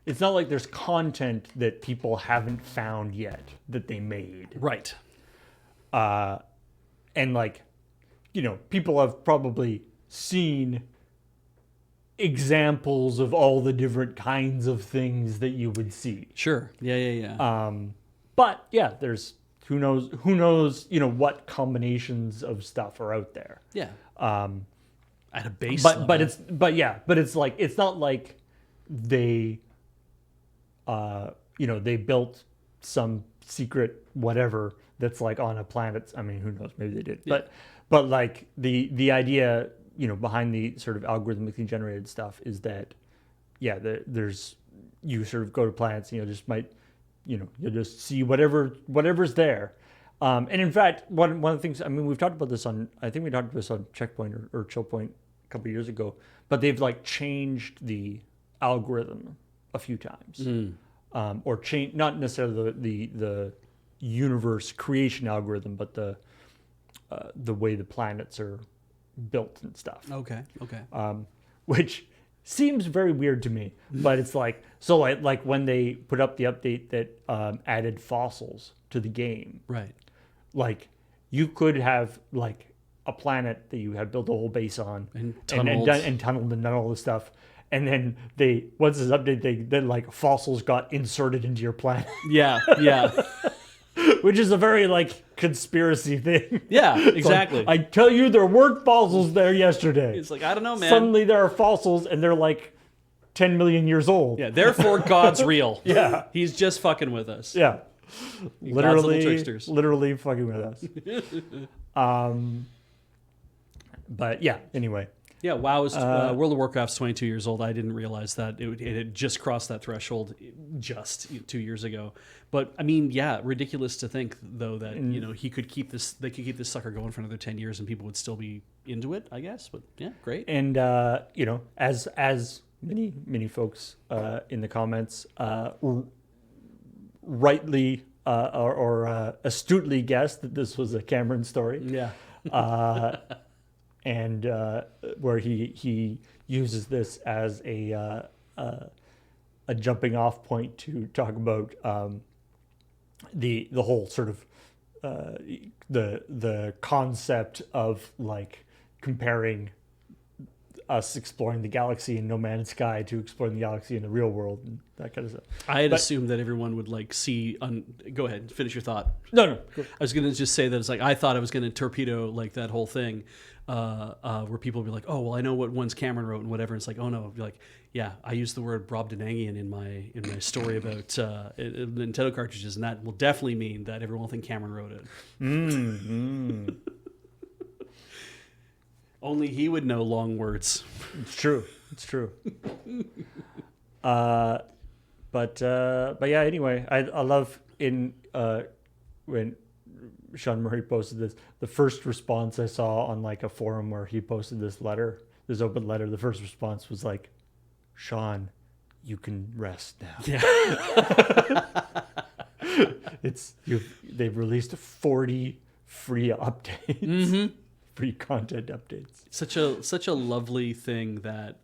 It's not like there's content that people haven't found yet that they made. Right. And like, people have probably seen examples of all the different kinds of things that you would see. Sure. Yeah. But yeah, there's who knows, what combinations of stuff are out there. Yeah. At a base But level. it's like, it's not like they they built some secret whatever that's like on a planet. I mean, who knows? Maybe they did. Yeah. But like the idea, behind the sort of algorithmically generated stuff is that, there's, you sort of go to planets and you'll just see whatever's there. And in fact, one of the things, I mean, we've talked about this I think we talked about this on ChillPoint or ChillPoint a couple of years ago, but they've like changed the algorithm a few times. Or change, not necessarily the universe creation algorithm, but the way the planets are built and stuff. Okay. Which seems very weird to me, but it's like, so like when they put up the update that added fossils to the game, Right. like you could have like a planet that you had built a whole base on And tunneled and done all this stuff. And then once this update, then like fossils got inserted into your planet, Yeah. which is a very like conspiracy thing. Yeah, It's exactly. like, I tell you, there weren't fossils there yesterday. It's like, I don't know, man. Suddenly there are fossils and they're like 10 million years old. Yeah, therefore God's real. Yeah. He's just fucking with us. Yeah. God's little tricksters. Literally fucking with us. But yeah, anyway. Yeah, WoW is World of Warcraft's 22 years old. I didn't realize that it had just crossed that threshold just 2 years ago. But I mean, yeah, ridiculous to think though that he could keep this. They could keep this sucker going for another 10 years and people would still be into it. I guess, but yeah, great. And as many folks in the comments rightly or astutely guessed that this was a Cameron story. Yeah. And where he uses this as a jumping off point to talk about the whole sort of the concept of like comparing us exploring the galaxy in No Man's Sky to exploring the galaxy in the real world and that kind of stuff. I had assumed that everyone would like see. Go ahead, finish your thought. No. I was gonna just say that it's like I thought I was gonna torpedo like that whole thing, where people would be like, "Oh, well, I know what ones Cameron wrote and whatever." And it's like, "Oh no," I'd be like, "Yeah, I used the word Brobdingangian in my story about Nintendo cartridges, and that will definitely mean that everyone will think Cameron wrote it." Only he would know long words. It's true. But yeah. Anyway, I love when Sean Murray posted this. The first response I saw on like a forum where he posted this open letter. The first response was like, "Sean, you can rest now." Yeah. They've released 40 free updates. Mm-hmm. Free content updates. Such a lovely thing that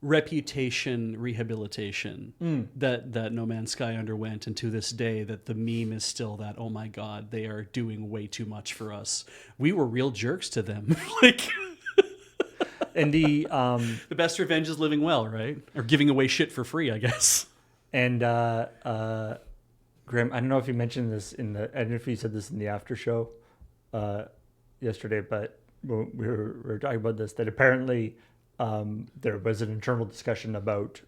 reputation rehabilitation that No Man's Sky underwent, and to this day that the meme is still that, oh my god, they are doing way too much for us. We were real jerks to them. Like, and the best revenge is living well, right? Or giving away shit for free, I guess. And Graham, I don't know if you mentioned this I don't know if you said this in the after show yesterday, but we were talking about this, that apparently there was an internal discussion about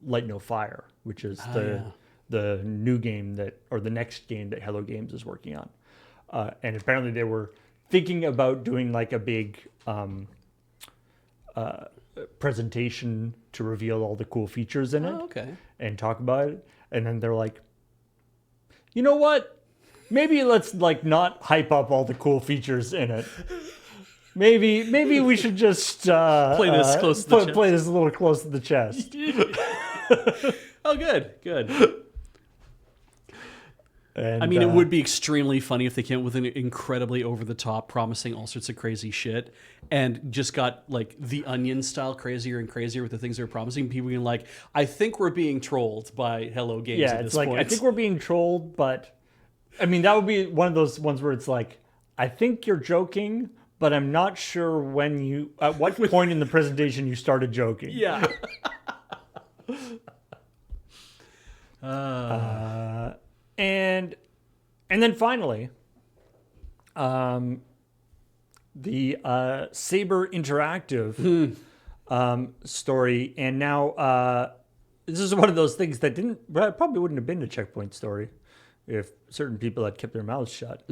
Light No Fire, which is the new game or the next game that Hello Games is working on. And apparently they were thinking about doing like a big presentation to reveal all the cool features in it. Oh, okay. And talk about it. And then they're like, you know what? Maybe let's like not hype up all the cool features in it. Maybe we should just play this close to the chest. Play this a little close to the chest. Oh, good. And, I mean, it would be extremely funny if they came up with an incredibly over-the-top, promising all sorts of crazy shit, and just got like the Onion style crazier and crazier with the things they're promising. People being like, "I think we're being trolled by Hello Games." Yeah, at it's this like point. I think we're being trolled, but I mean, that would be one of those ones where it's like, I think you're joking, but I'm not sure at what point in the presentation you started joking. Yeah. And then finally, the Saber Interactive story, and now this is one of those things that probably wouldn't have been a ChillPoint story if certain people had kept their mouths shut.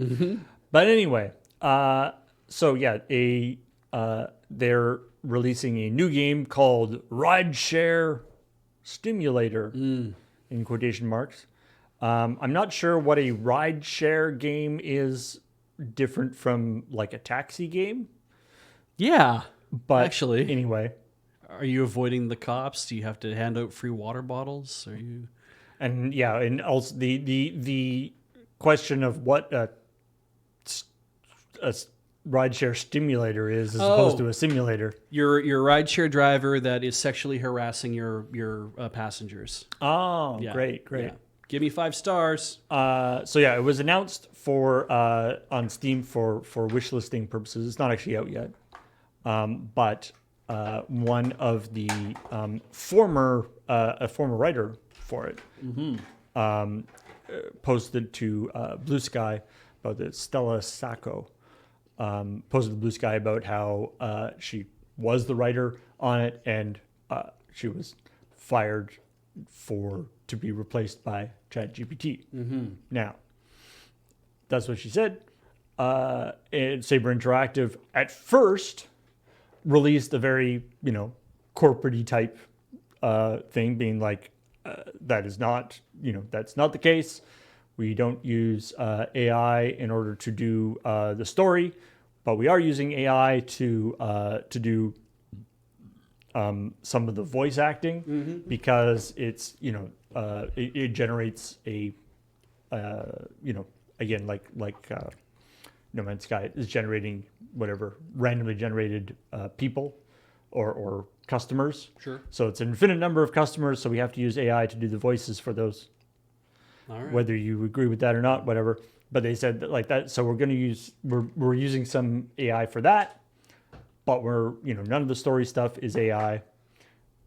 But anyway, so yeah, they're releasing a new game called Rideshare Stimulator in quotation marks. I'm not sure what a rideshare game is different from like a taxi game. Yeah. But actually, anyway, are you avoiding the cops? Do you have to hand out free water bottles? Are you? and yeah, and also the question of what a rideshare stimulator is as opposed to a simulator. You're a rideshare driver that is sexually harassing your passengers. Oh, Yeah. great. Yeah. Give me 5 stars. So yeah, it was announced for on Steam for wishlisting purposes. It's not actually out yet, but one of the former writer for it posted to Blue Sky about the Stella Sacco. Posted to Blue Sky about how she was the writer on it and she was fired to be replaced by ChatGPT. Now, that's what she said. And Saber Interactive at first released a very, corporate-y type thing, being like, that is not, that's not the case. We don't use AI in order to do the story, but we are using AI to do some of the voice acting because it's it generates a again like No Man's Sky is generating whatever randomly generated people or customers. Sure. So it's an infinite number of customers. So we have to use AI to do the voices for those. All right. Whether you agree with that or not, whatever. But they said that like that. So we're using some AI for that, but none of the story stuff is AI,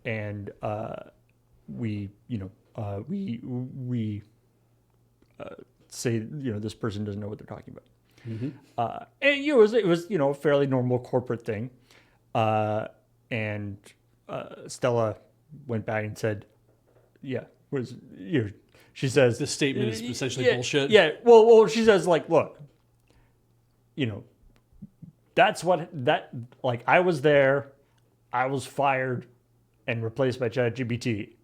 and we say this person doesn't know what they're talking about. And it was a fairly normal corporate thing, and Stella went back and said, yeah, she says This statement is essentially bullshit. Yeah, well, she says like, look, that's I was there, I was fired and replaced by ChatGPT.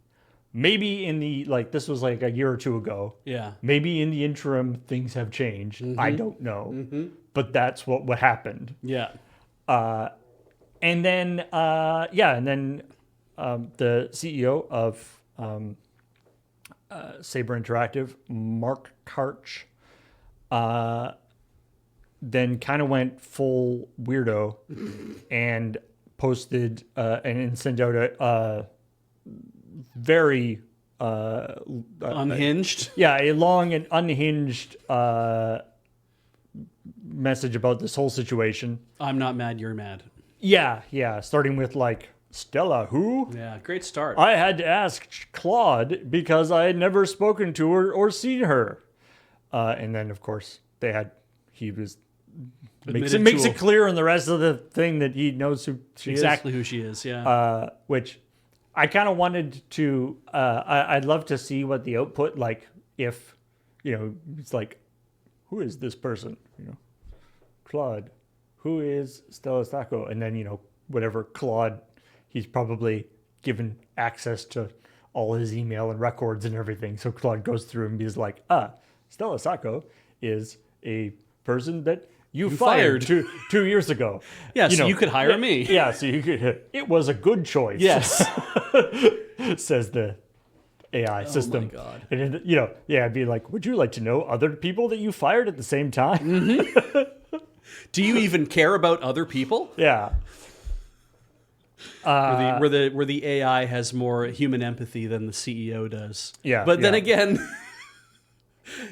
Maybe this was like a year or two ago. Yeah. Maybe in the interim things have changed. I don't know, but that's what happened. Yeah. And then the CEO of Saber Interactive, Mark Karch, then kind of went full weirdo and posted and sent out a very Unhinged. a long and unhinged message about this whole situation. I'm not mad. You're mad. Yeah, starting with like, Stella, who? Yeah, great start. I had to ask Claude because I had never spoken to her or seen her. And then, of course, he makes it clear in the rest of the thing that he knows who she is. Exactly who she is, yeah. Which I kind of wanted to, I'd love to see what the output, like if, it's like, who is this person? Claude, who is Stella Sacco? And then, whatever Claude, he's probably given access to all his email and records and everything. So Claude goes through and he's like, Stella Sacco is a person that you fired 2 years ago. Yeah, so you could hire me. Yeah, so you could. It was a good choice. Yes. Says the AI system. Oh my God. And it'd be like, would you like to know other people that you fired at the same time? Do you even care about other people? Yeah. Where the AI has more human empathy than the CEO does. Yeah. But then again,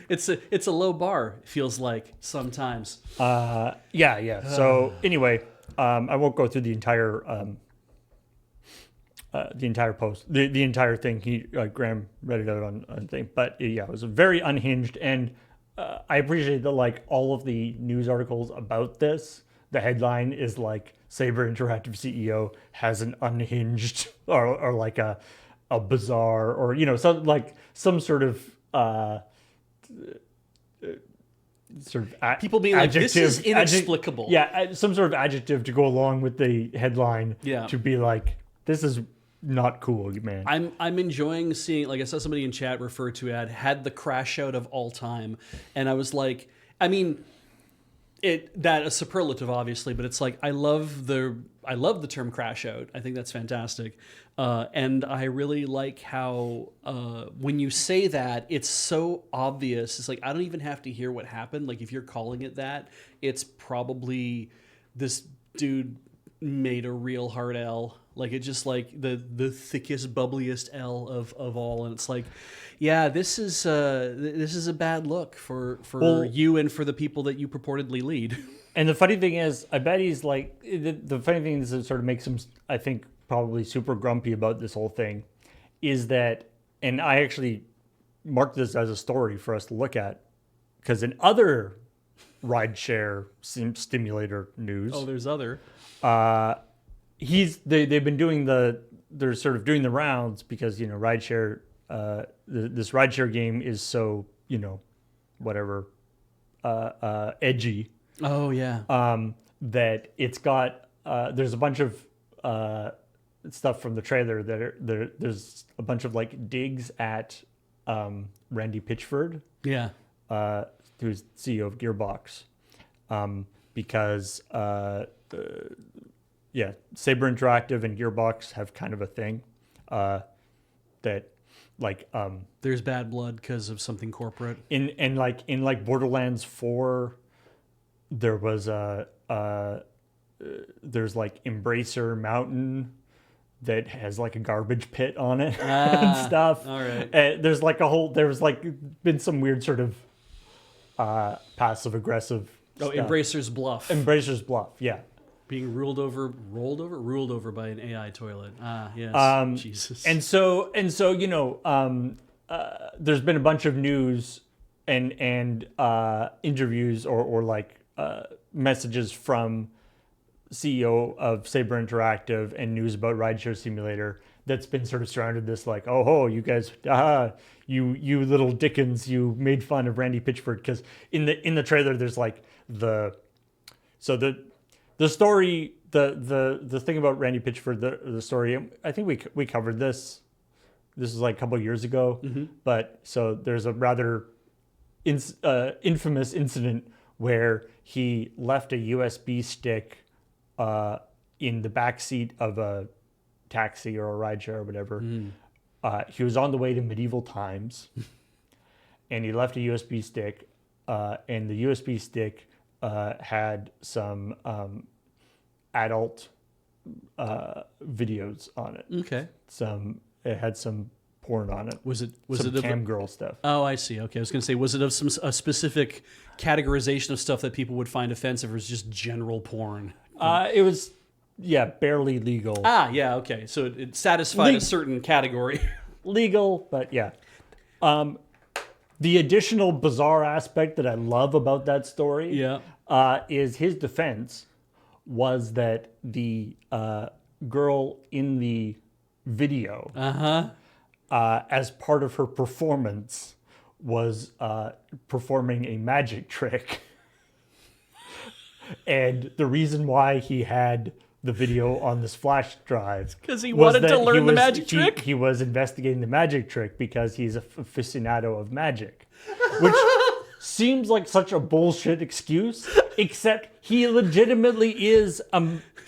It's a low bar. It feels like sometimes. Yeah. So anyway, I won't go through the entire post, the entire thing. Graham read it out on thing, but yeah, it was very unhinged, and I appreciate that like all of the news articles about this. The headline is like Saber Interactive CEO has an unhinged or like a bizarre or some sort of People being like, this is inexplicable. Some sort of adjective to go along with the headline. Yeah. To be like, this is not cool, man. I'm enjoying seeing, like I saw somebody in chat refer to it had the crash out of all time, and I was like, I mean, that a superlative obviously, but it's like I love the term crash out. I think that's fantastic, and I really like how when you say that, it's so obvious. It's like I don't even have to hear what happened. Like if you're calling it that, it's probably this dude made a real hard L. Like it's just like the thickest, bubbliest L of all, and it's like, yeah, this is a bad look for you and for the people that you purportedly lead. And the funny thing is, I bet he's like the funny thing is that sort of makes him, I think, probably super grumpy about this whole thing, is that, and I actually marked this as a story for us to look at, because in other rideshare stimulator news, there's other. They've been doing they're sort of doing the rounds because rideshare this rideshare game is so whatever edgy. Oh yeah. That it's got there's a bunch of stuff from the trailer that there's a bunch of like digs at Randy Pitchford. Yeah. Who's CEO of Gearbox, because Saber Interactive and Gearbox have kind of a thing that like there's bad blood because of something corporate. In Borderlands 4, there was there's like Embracer Mountain that has like a garbage pit on it and stuff. All right. There's been some weird sort of passive aggressive. Oh, stuff. Embracer's Bluff. Embracer's Bluff, yeah. Being ruled over by an AI toilet. Yes. Jesus. And so there's been a bunch of news and interviews or like messages from CEO of Saber Interactive and news about Rideshare Simulator that's been sort of surrounded this like, oh, you guys, you little Dickens, you made fun of Randy Pitchford, because in the trailer there's like the story, the thing about Randy Pitchford, the story. I think we covered this. This was like a couple of years ago, but so there's a rather infamous incident where he left a USB stick in the back seat of a taxi or a rideshare or whatever. He was on the way to medieval times, and he left a USB stick, and the USB stick had some adult videos on it. Okay. It had some porn on it. Was it cam girl stuff? Oh, I see. Okay, I was going to say, was it of a specific categorization of stuff that people would find offensive, or was it just general porn? It was, barely legal. Yeah. Okay, so it satisfied a certain category. Legal, but yeah. The additional bizarre aspect that I love about that story, is his defense was that the girl in the video, as part of her performance, was performing a magic trick. And the reason why he had the video on this flash drive, because he wanted to learn the magic trick. He was investigating the magic trick because he's a aficionado of magic, which seems like such a bullshit excuse. Except he legitimately is a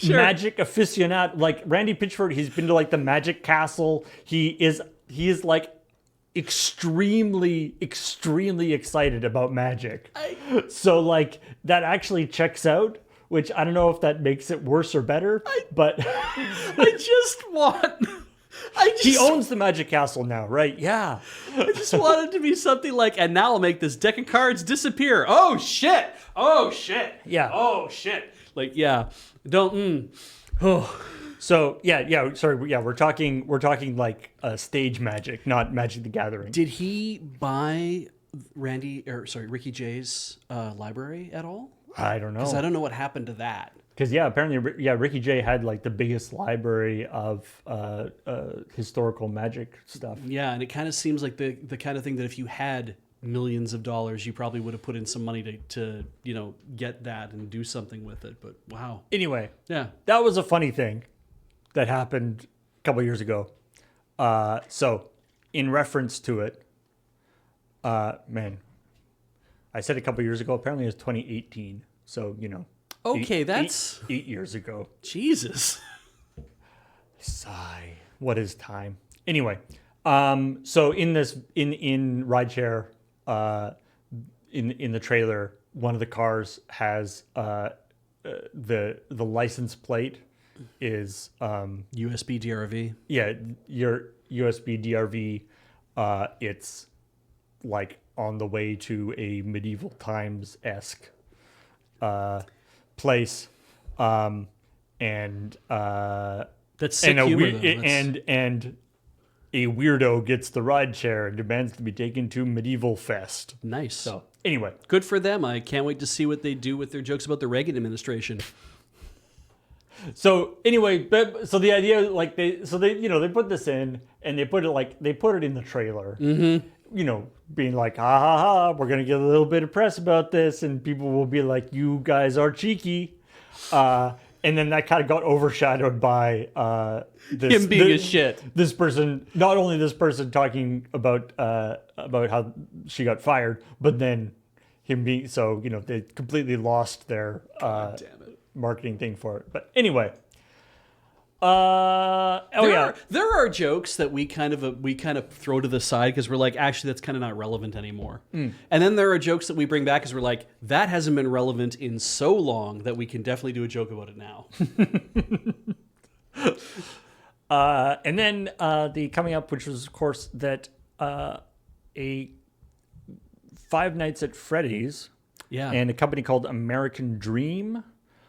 magic aficionado. Like Randy Pitchford, he's been to like the Magic Castle. He is like extremely excited about magic. So like that actually checks out. Which I don't know if that makes it worse or better, but I just want He owns the Magic Castle now, right? Yeah. I just want it to be something like, and now I'll make this deck of cards disappear. Oh shit! Oh shit! Yeah. Oh shit! Like, yeah, don't. Oh. So yeah. Sorry, yeah. We're talking like stage Magic, not Magic the Gathering. Did he buy Ricky J's library at all? I don't know. Because I don't know what happened to that. Because apparently Ricky Jay had like the biggest library of historical Magic stuff. Yeah, and it kind of seems like the kind of thing that if you had millions of dollars, you probably would have put in some money to get that and do something with it. But wow. Anyway, Yeah. that was a funny thing that happened a couple years ago. So in reference to it, man, I said a couple years ago. Apparently it was 2018. So Okay, that's 8 years ago. Jesus. Sigh. What is time? Anyway, so in rideshare, in the trailer, one of the cars has the license plate is USB DRV. yeah, your USB DRV. It's like on the way to a medieval times-esque place, and That's sick and humor, though. and a weirdo gets the ride share and demands to be taken to Medieval Fest. Nice. So anyway, Good for them. I can't wait to see what they do with their jokes about the Reagan administration. so the idea, like they put this in and they put it in the trailer. Mm-hmm. Being like, ha ha ha, we're gonna get a little bit of press about this, and people will be like, you guys are cheeky. And then that kind of got overshadowed by Him being a shit. This person, not only this person talking about how she got fired, but then him being they completely lost their Damn it. marketing thing for it. But anyway, There are jokes that we kind of throw to the side because we're like, actually, that's kind of not relevant anymore. And then there are jokes that we bring back because we're like, that hasn't been relevant in so long that we can definitely do a joke about it now. and then the coming up, which was of course that a Five Nights at Freddy's, Yeah. and a company called American Dream.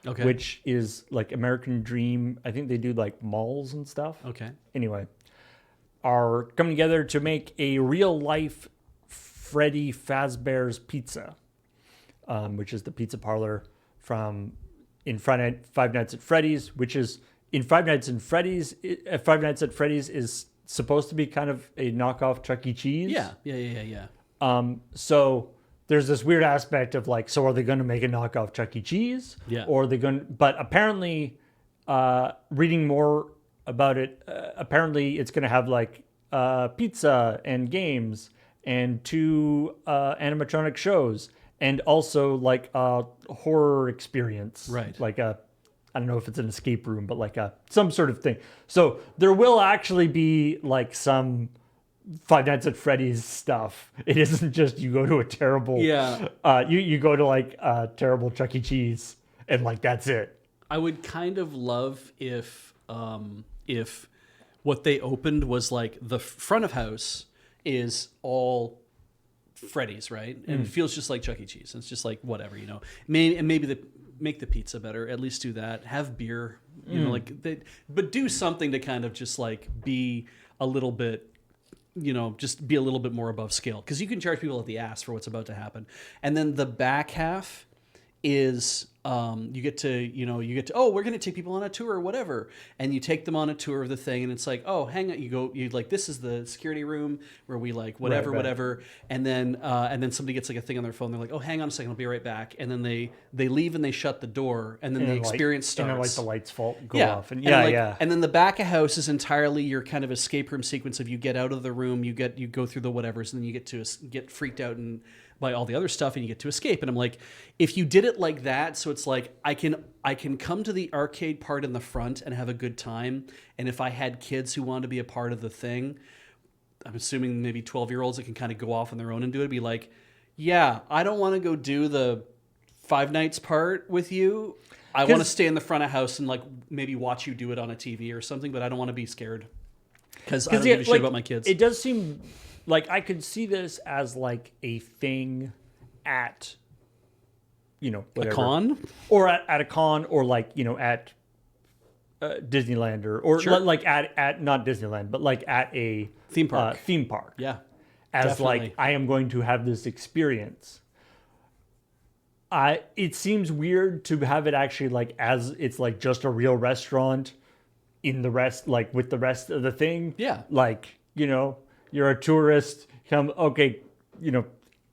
Okay. Which is like American Dream. I think they do like malls and stuff. Okay. Anyway, are coming together to make a real life Freddy Fazbear's Pizza, which is the pizza parlor from Five Nights at Freddy's, which is in Five Nights at Freddy's. Five Nights at Freddy's is supposed to be kind of a knockoff Chuck E. Cheese. Yeah. So there's this weird aspect of like, so are they going to make a knockoff Chuck E. Cheese? Yeah. Or are they going to, but apparently, reading more about it, apparently it's going to have like pizza and games and 2 animatronic shows and also like a horror experience. Right. Like I don't know if it's an escape room, but like some sort of thing. So there will actually be like some Five Nights at Freddy's stuff. It isn't just you go to a terrible you go to like a terrible Chuck E. Cheese and like that's it. I would kind of love if what they opened was like the front of house is all Freddy's, right? And it feels just like Chuck E. Cheese. It's just like whatever, Maybe make the pizza better. At least do that. Have beer, but do something to kind of just like be a little bit. Just be a little bit more above scale because you can charge people at the ass for what's about to happen. And then the back half is you get to we're going to take people on a tour or whatever, and you take them on a tour of the thing, and it's like, oh, hang on, you like, this is the security room where we like whatever, and then somebody gets like a thing on their phone, they're like, oh, hang on a second, I'll be right back, and then they leave and they shut the door, and then the experience starts, and then like the lights go off, and and then the back of house is entirely your kind of escape room sequence of you get out of the room, you go through the whatevers, and then you get to get freaked out and by all the other stuff, and you get to escape. And I'm like, if you did it like that, so it's like I can come to the arcade part in the front and have a good time. And if I had kids who wanted to be a part of the thing, I'm assuming maybe 12-year-olds that can kind of go off on their own and do it, be like, yeah, I don't want to go do the Five Nights part with you. I want to stay in the front of house and like maybe watch you do it on a TV or something, but I don't want to be scared. because I don't give a shit about my kids. It does seem like I could see this as like a thing at, whatever. A con? Or at a con, or like, at Disneyland, or Sure. like at not Disneyland, but like at a Theme park. theme park. Yeah. As definitely. like, I am going to have this experience. It seems weird to have it actually like as it's like just a real restaurant in the rest, like with the rest of the thing. Yeah. Like, you're a tourist, come, okay,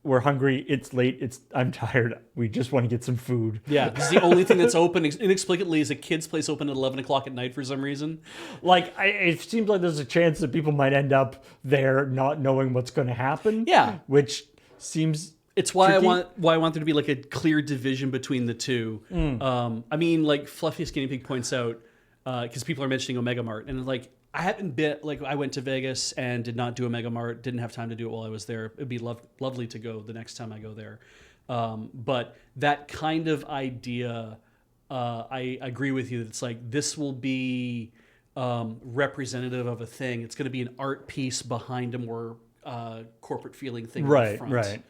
we're hungry, it's late, I'm tired, we just want to get some food. Yeah, this is the only thing that's open inexplicably is a kid's place open at 11 o'clock at night for some reason. Like, it seems like there's a chance that people might end up there not knowing what's going to happen. Yeah. Which seems... It's why tricky. I want there to be like a clear division between the two. I mean, like Fluffy Skinny Pig points out, because people are mentioning Omega Mart, and like I haven't been, like I went to Vegas and did not do Omega Mart, didn't have time to do it while I was there. It'd be lovely to go the next time I go there. But that kind of idea, I agree with you that it's like this will be representative of a thing. It's going to be an art piece behind a more corporate feeling thing. Right, in the front. right.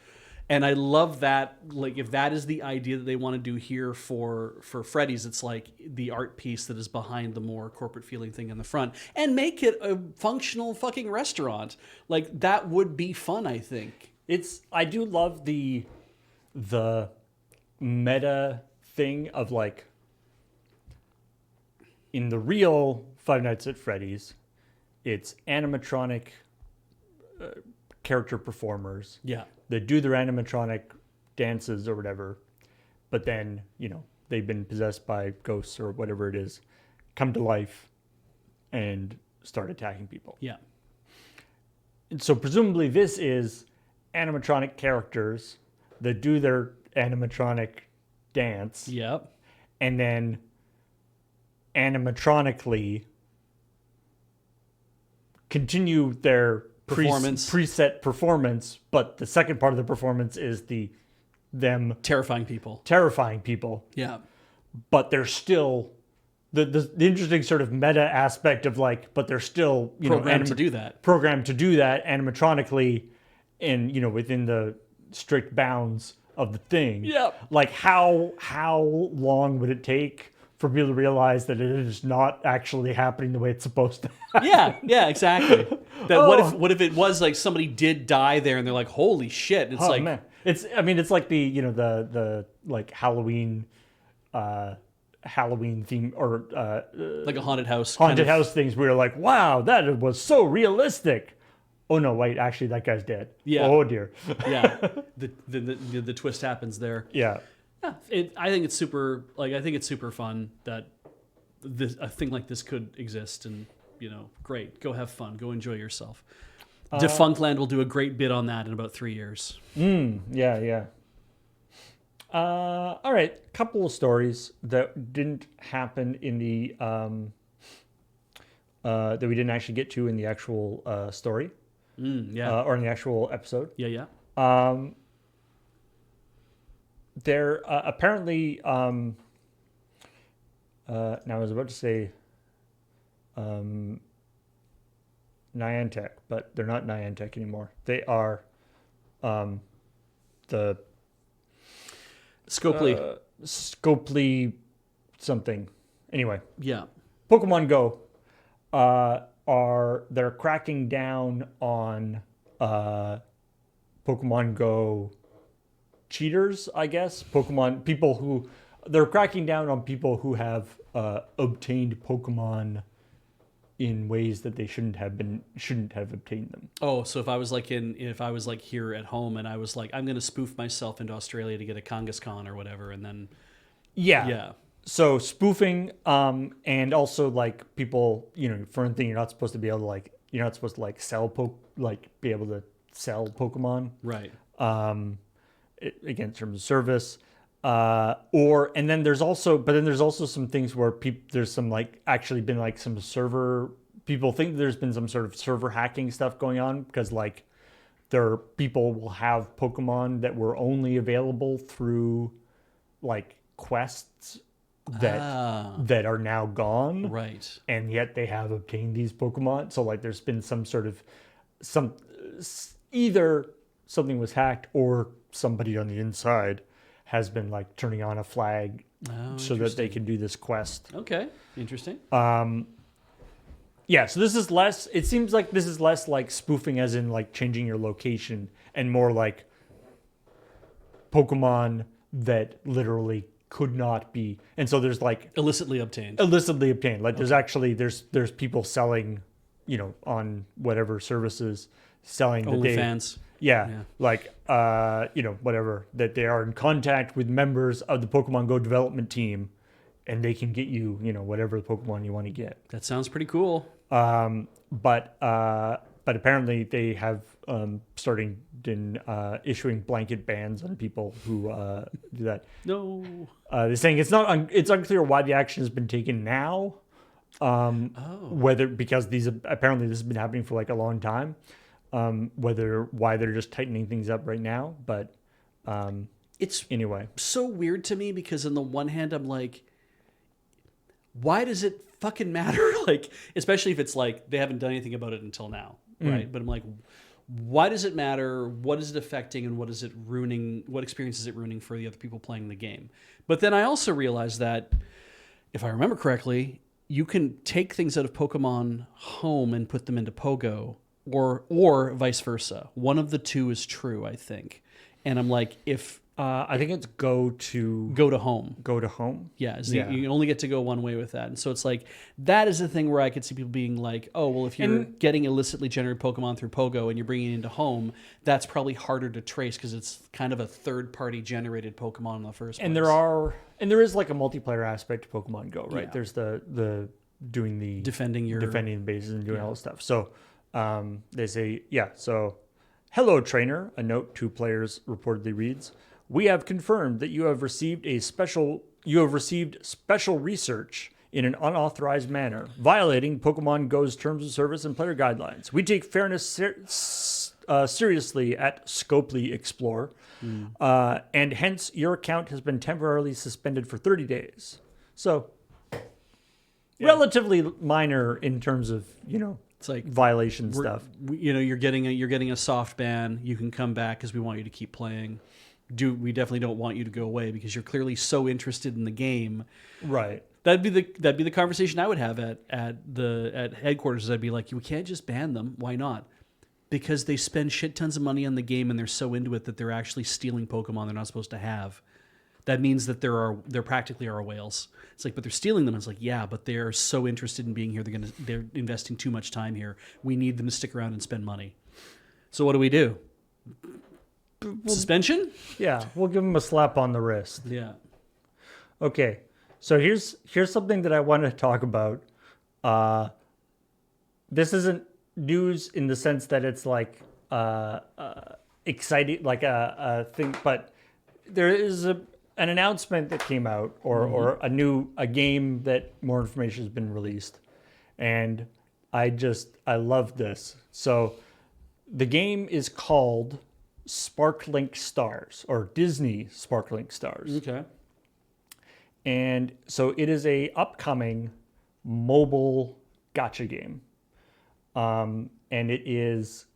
And I love that, like, if that is the idea that they want to do here for Freddy's, it's like the art piece that is behind the more corporate feeling thing in the front, and make it a functional fucking restaurant. Like, that would be fun, I think. I do love the meta thing of like, in the real Five Nights at Freddy's, it's animatronic character performers. Yeah. They do their animatronic dances or whatever, but then, they've been possessed by ghosts or whatever it is, come to life and start attacking people. Yeah. And so presumably this is animatronic characters that do their animatronic dance. Yep. And then animatronically continue their preset performance, but the second part of the performance is them terrifying people. Yeah. But they're still the interesting sort of meta aspect of like, but they're still programmed to do that animatronically, and within the strict bounds of the thing. Yeah. Like how long would it take for people to realize that it is not actually happening the way it's supposed to? Yeah, exactly. What if it was like somebody did die there and they're like, holy shit. It's like, man. It's like the the like Halloween theme, or like a haunted house house things where you're like, wow, that was so realistic. Oh no, wait, actually that guy's dead. Yeah. Oh dear. Yeah. The twist happens there. Yeah. Yeah. I think it's super, like, I think it's super fun that a thing like this could exist, and great, go have fun, go enjoy yourself. Defunctland will do a great bit on that in about 3 years. Yeah. All right, couple of stories that didn't happen in the that we didn't actually get to in the actual story. Or in the actual episode. Yeah. There apparently now I was about to say Niantic, but they're not Niantic anymore. They are the Scopely something. Anyway. Yeah. Pokemon Go they're cracking down on Pokemon Go cheaters, I guess. They're cracking down on people who have obtained Pokemon in ways that they shouldn't have obtained them. Oh, so if I was like here at home and I was like, I'm going to spoof myself into Australia to get a Kangaskhan or whatever, and then yeah. So spoofing, and also like people, for one thing, you're not supposed to be able to sell be able to sell Pokemon, right? Again, in terms of service, and then there's also some things where there's some like actually been like some server, people think there's been some sort of server hacking stuff going on, because like people will have Pokemon that were only available through like quests that are now gone, Right. and yet they have obtained these Pokemon. So like, there's been some sort of either something was hacked or somebody on the inside has been like turning on a flag so that they can do this quest. Okay. Interesting. Yeah, so this is less, it seems like this is less like spoofing as in like changing your location and more like Pokemon that literally could not be. And so there's like Illicitly obtained. Like there's actually, there's people selling, on whatever services selling that they, OnlyFans. like, whatever, that they are in contact with members of the Pokemon Go development team and they can get you, whatever Pokemon you want to get. That sounds pretty cool. But apparently they have starting in issuing blanket bans on people who do that. No. They're saying it's unclear why the action has been taken now. Whether because apparently this has been happening for like a long time. Why they're just tightening things up right now, but It's anyway. so weird to me because on the one hand I'm like, why does it fucking matter? Like, especially if it's like they haven't done anything about it until now, right? But I'm like, why does it matter? What is it affecting, and what is it ruining? What experience is it ruining for the other people playing the game? But then I also realized that, if I remember correctly, you can take things out of Pokemon Home and put them into Pogo, or vice versa. One of the two is true, I think. And I'm like, if I think it's go to home. Go to home. Yeah, you only get to go one way with that. And so it's like, that is the thing where I could see people being like, oh, well, if you're getting illicitly generated Pokemon through Pogo and you're bringing it into home, that's probably harder to trace because it's kind of a third-party generated Pokemon in the first place. And there is like a multiplayer aspect to Pokemon Go, right? Yeah. There's the doing the defending bases and doing all this stuff. So they say, so hello, trainer. A note to players reportedly reads, "We have confirmed that you have received special research in an unauthorized manner, violating Pokemon Go's terms of service and player guidelines. We take fairness seriously at Scopely Explore, and hence your account has been temporarily suspended for 30 days. So, relatively minor in terms of, it's like violation stuff. You're getting a soft ban. You can come back because we want you to keep playing. We definitely don't want you to go away because you're clearly so interested in the game. Right. That'd be the conversation I would have at headquarters. I'd be like, we can't just ban them. Why not? Because they spend shit tons of money on the game and they're so into it that they're actually stealing Pokemon they're not supposed to have. That means that they're practically our whales. It's like, but they're stealing them. It's like, yeah, but they're so interested in being here. They're investing too much time here. We need them to stick around and spend money. So what do we do? Suspension? Yeah, we'll give them a slap on the wrist. Yeah. Okay, so here's something that I want to talk about. This isn't news in the sense that it's like exciting, like a thing, but there is an announcement that came out, or a game that more information has been released, and I love this. So the game is called Sparklink Stars, or Disney Sparklink Stars. Okay. And so it is a upcoming mobile gacha game. And it is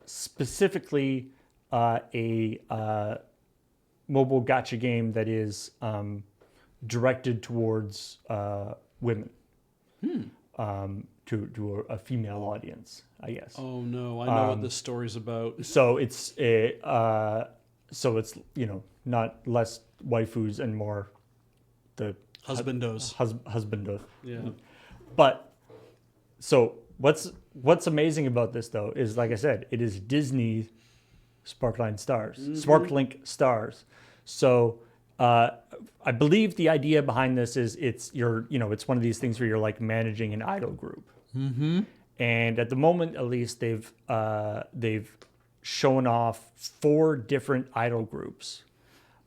specifically a mobile gacha game that is directed towards women. To a female audience, I guess. Oh no, I know what this story's about. So it's not less waifus and more the Husbandos. Husbandos. Yeah. But so what's amazing about this though is, like I said, it is Disney Sparkline Stars, Sparklink Stars. So I believe the idea behind this is it's one of these things where you're like managing an idol group. Mm-hmm. And at the moment, at least, they've shown off 4 different idol groups,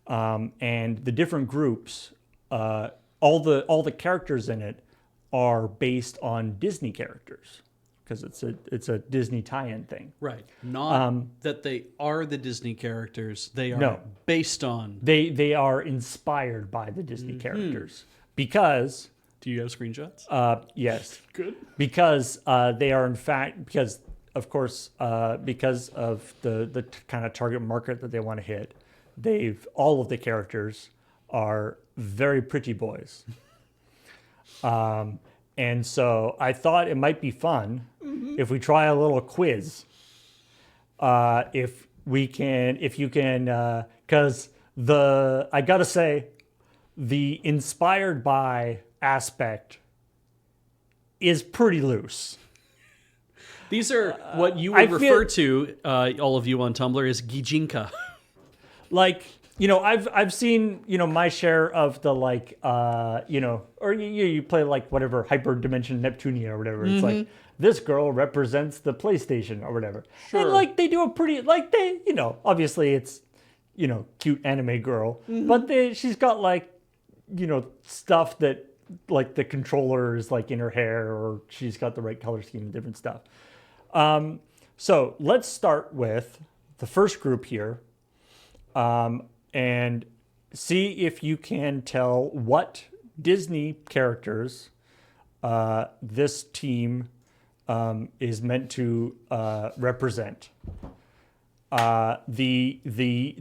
and the different groups, all the characters in it are based on Disney characters. because it's a Disney tie-in thing. Right. Not that they are the Disney characters. They are No. based on. They are inspired by the Disney characters because Do you have screenshots? yes, Good. because they are in fact because of course because of the kind of target market that they want to hit. All of the characters are very pretty boys. And so I thought it might be fun if we try a little quiz. If you can, because I gotta say, the inspired by aspect is pretty loose. These are what you would refer to, all of you on Tumblr, as gijinka. Like, I've seen, my share of the or you play like whatever Hyper Dimension Neptunia or whatever. It's like this girl represents the PlayStation or whatever. Sure. And like they do a pretty obviously it's cute anime girl, but she's got like stuff that like the controller is like in her hair or she's got the right color scheme and different stuff. So let's start with the first group here. And see if you can tell what Disney characters this team is meant to represent. The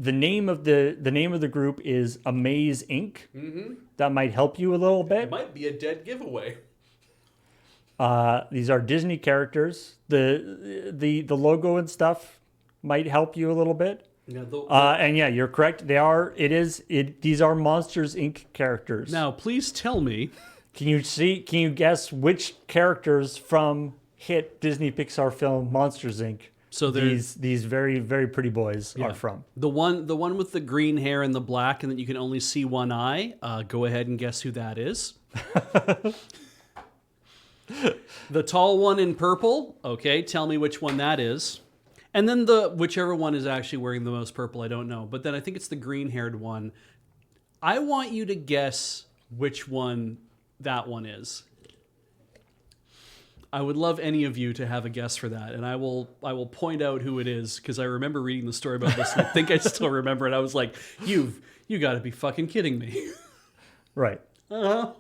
name of the group is Amaze Inc. Mm-hmm. That might help you a little bit. It might be a dead giveaway. These are Disney characters. The logo and stuff might help you a little bit. Yeah, and yeah, you're correct. These are Monsters Inc. characters. Now, please tell me. Can you guess which characters from hit Disney Pixar film Monsters Inc. So these very, very pretty boys are from? The one with the green hair and the black and that you can only see one eye. Go ahead and guess who that is. The tall one in purple. Okay, tell me which one that is. And then whichever one is actually wearing the most purple, I don't know. But then I think it's the green-haired one. I want you to guess which one that one is. I would love any of you to have a guess for that, and I will point out who it is because I remember reading the story about this. And I think I still remember it. I was like, you got to be fucking kidding me. Right. Uh-huh.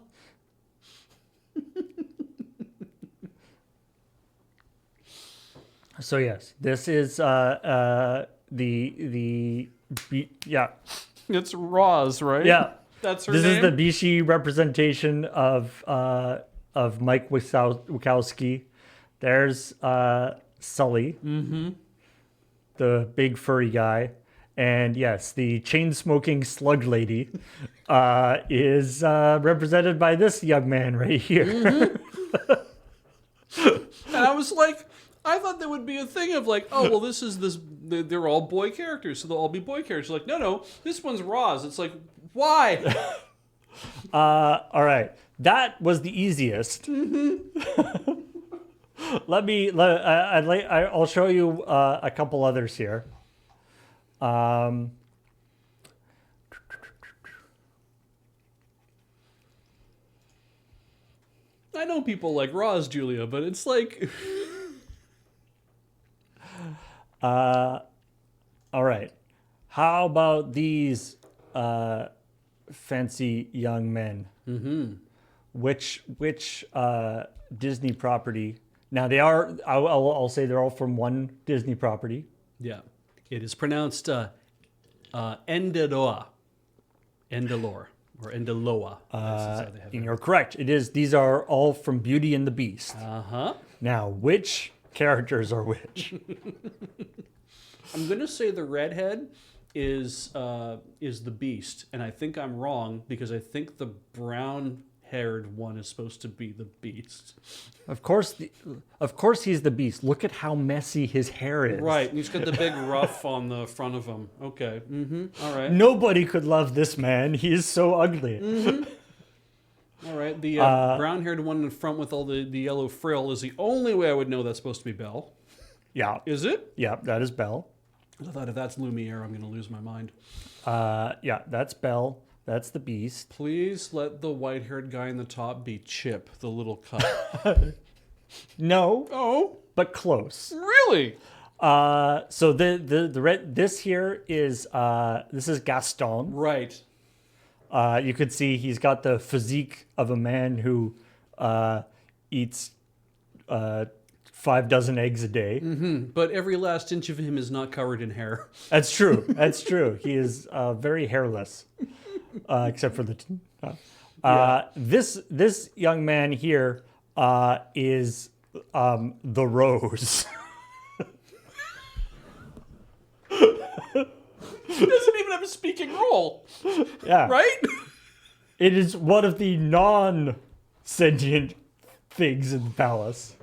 So yes, this is yeah. It's Roz, right? Yeah. That's her name. name? Is the Bishi representation of Mike Wazowski. There's Sully, the big furry guy, and yes, the chain-smoking slug lady is represented by this young man right here. And I was like, I thought there would be a thing of like, oh, well, they're all boy characters, so they'll all be boy characters. Like, no, this one's Roz. It's like, why? All right. That was the easiest. I'll show you a couple others here. I know people like Roz, Julia, but it's like... all right. How about these fancy young men? Mm-hmm. Which Disney property? Now they are. I'll say they're all from one Disney property. Yeah, it is pronounced Endeloa, or Endeloa. And you're correct. It is. These are all from Beauty and the Beast. Now, which characters are which? I'm gonna say the redhead is the Beast, and I think I'm wrong because I think the brown-haired one is supposed to be the Beast. Of course, he's the Beast. Look at how messy his hair is. Right, and he's got the big ruff on the front of him. Okay, all right. Nobody could love this man. He is so ugly. All right, the brown-haired one in front with all the yellow frill is the only way I would know that's supposed to be Belle. Yeah. Is it? Yeah, that is Belle. I thought if that's Lumiere, I'm going to lose my mind. Yeah, that's Belle. That's the Beast. Please let the white-haired guy in the top be Chip, the little cup. No, Oh, but close. really? So the red this here is this is Gaston. Right. You could see he's got the physique of a man who eats 5 dozen eggs a day. But every last inch of him is not covered in hair. That's true. That's true. He is very hairless, except for the. This young man here is the Rose. He doesn't even have a speaking role. Yeah. Right? It is one of the non-sentient things in the palace.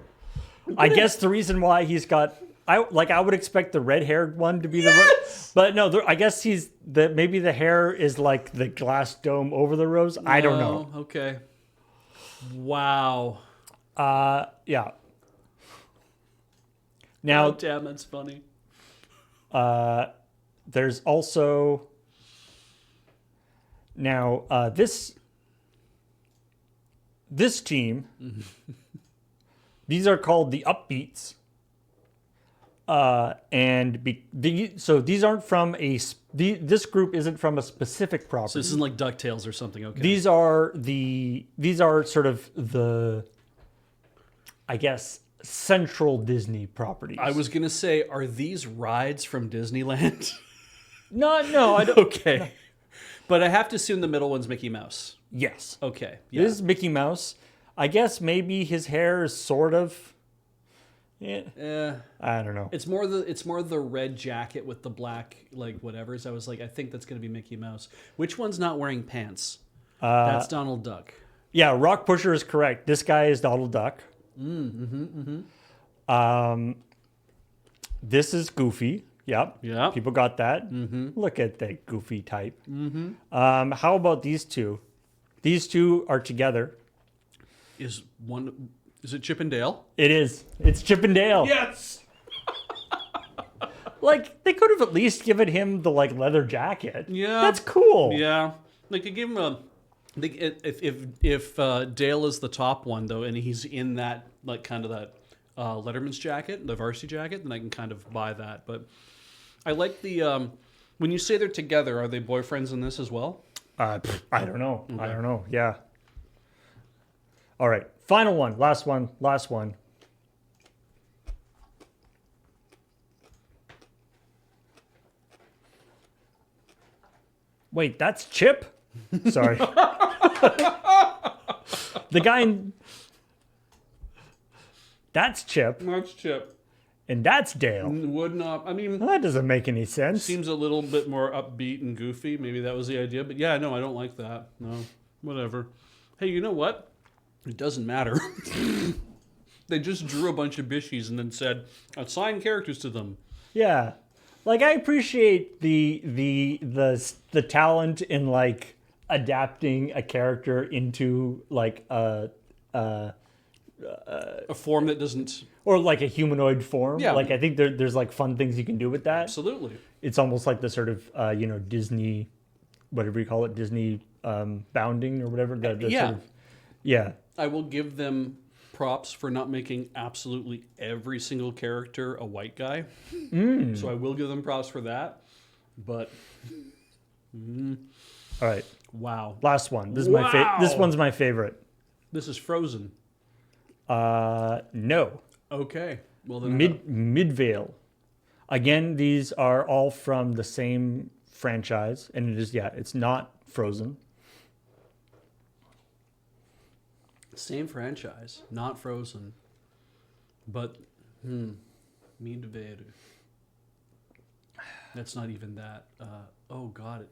I guess the reason why he's got, I would expect the red-haired one to be but no, I guess maybe the hair is like the glass dome over the rose. I don't know. Okay. Wow. Yeah. Now, Oh, damn, that's funny. there's also now this team. These are called the Upbeats, so these aren't from this group isn't from a specific property. So this isn't like DuckTales or something, okay? These are sort of the, I guess, central Disney properties. I was going to say, are these rides from Disneyland? no, I don't. Okay. But I have to assume the middle one's Mickey Mouse. Yes. Okay. Yeah. This is Mickey Mouse. I guess maybe his hair is sort of. Yeah. I don't know. It's more the red jacket with the black like whatevers. I was like, I think that's going to be Mickey Mouse. Which one's not wearing pants? That's Donald Duck. Yeah, Rock Pusher is correct. This guy is Donald Duck. This is Goofy. Yep. Yeah. People got that. Look at that Goofy type. How about these two? These two are together. Is it Chip and Dale? It is. It's Chip and Dale. Yes. Like, they could have at least given him the like leather jacket. Yeah. That's cool. Yeah. Like they give him a. If Dale is the top one though, and he's in that like kind of that Letterman's jacket, the varsity jacket, then I can kind of buy that. But I like the when you say they're together, are they boyfriends in this as well? I don't know. Okay. I don't know. Yeah. All right. Final one. Last one. Wait, that's Chip? Sorry. The guy in... That's Chip. That's Chip. And that's Dale. Would not. I mean, Well, that doesn't make any sense. seems a little bit more upbeat and goofy. Maybe that was the idea. But yeah, no, I don't like that. No, whatever. Hey, you know what? It doesn't matter. They just drew a bunch of bishies and then said, assign characters to them. Yeah. Like, I appreciate the talent in like adapting a character into like a form that doesn't... or like a humanoid form. Yeah. Like, I think there's like fun things you can do with that. Absolutely. It's almost like the sort of Disney, whatever you call it, Disney bounding or whatever. Yeah. Sort of, yeah. I will give them props for not making absolutely every single character a white guy. So I will give them props for that. But All right. wow. Last one. This is Wow. This one's my favorite. This is Frozen. No. Okay. Well then Midvale. Again, these are all from the same franchise, and it's not Frozen. same franchise, not Frozen. But Midvale. That's not even that. Oh God.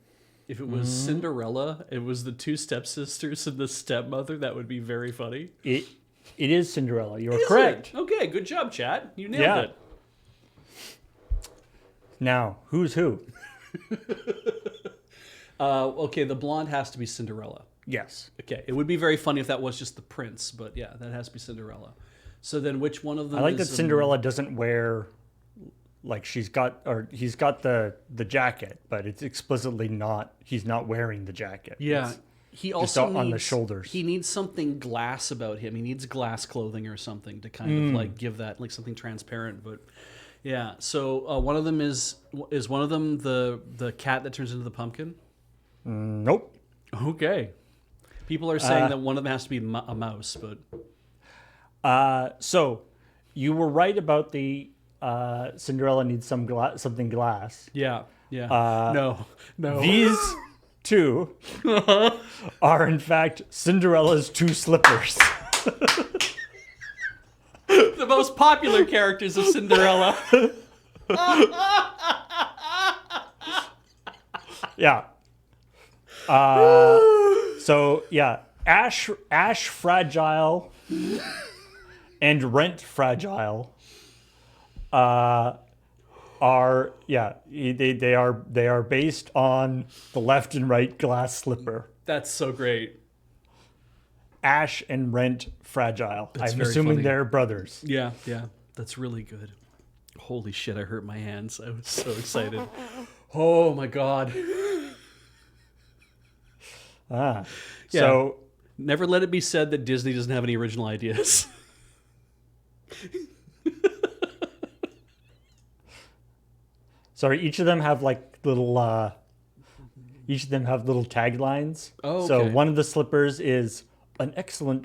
If it was Cinderella, it was the two stepsisters and the stepmother, that would be very funny. It is Cinderella. You're Is correct. it? Okay, good job, chat. You nailed it. Now, who's who? Okay, the blonde has to be Cinderella. Yes. Okay, it would be very funny if that was just the prince, but yeah, that has to be Cinderella. So then which one of them I like that is, Cinderella doesn't wear, like he's got the jacket, but it's explicitly not, he's not wearing the jacket. Yeah. He just also on the needs- shoulders. He needs something glass about him. He needs glass clothing or something to kind of like give that like something transparent. But yeah, so one of them is one of them the cat that turns into the pumpkin. Nope. Okay, people are saying that one of them has to be a mouse, but So you were right about the Cinderella needs something glass. yeah. No. These two are in fact Cinderella's two slippers. The most popular characters of Cinderella. Yeah. So yeah, Ash Fragile and Rent Fragile are they are based on the left and right glass slipper. That's so great. Ash and Rent Fragile. That's I'm very assuming funny. they're brothers. Yeah, that's really good. Holy shit, I hurt my hands. I was so excited. Oh my god. Ah. Yeah. So Never let it be said that Disney doesn't have any original ideas. sorry, each of them have like little each of them have little taglines. Oh, So okay. one of the slippers is an excellent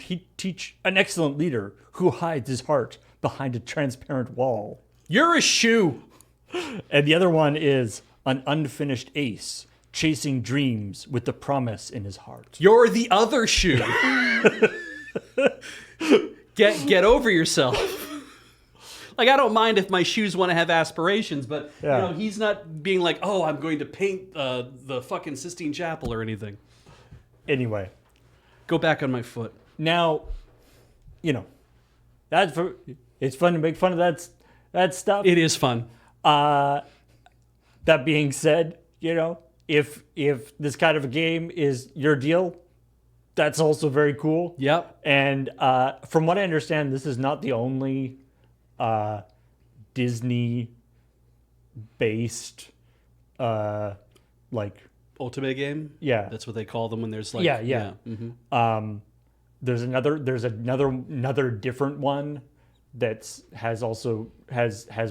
leader who hides his heart behind a transparent wall. You're a shoe. And the other one is an unfinished ace chasing dreams with the promise in his heart. You're the other shoe. Get over yourself. Like, I don't mind if my shoes want to have aspirations, but Yeah. you know, he's not being like, oh, I'm going to paint the fucking Sistine Chapel or anything. Anyway, Go back on my foot. now, you know, it's fun to make fun of that stuff. It is fun. That being said, you know, if this kind of a game is your deal, that's also very cool. Yep. And from what I understand, this is not the only Disney-based like Ultimate game. yeah. That's what they call them when there's like Yeah. Mhm. There's another different one that's has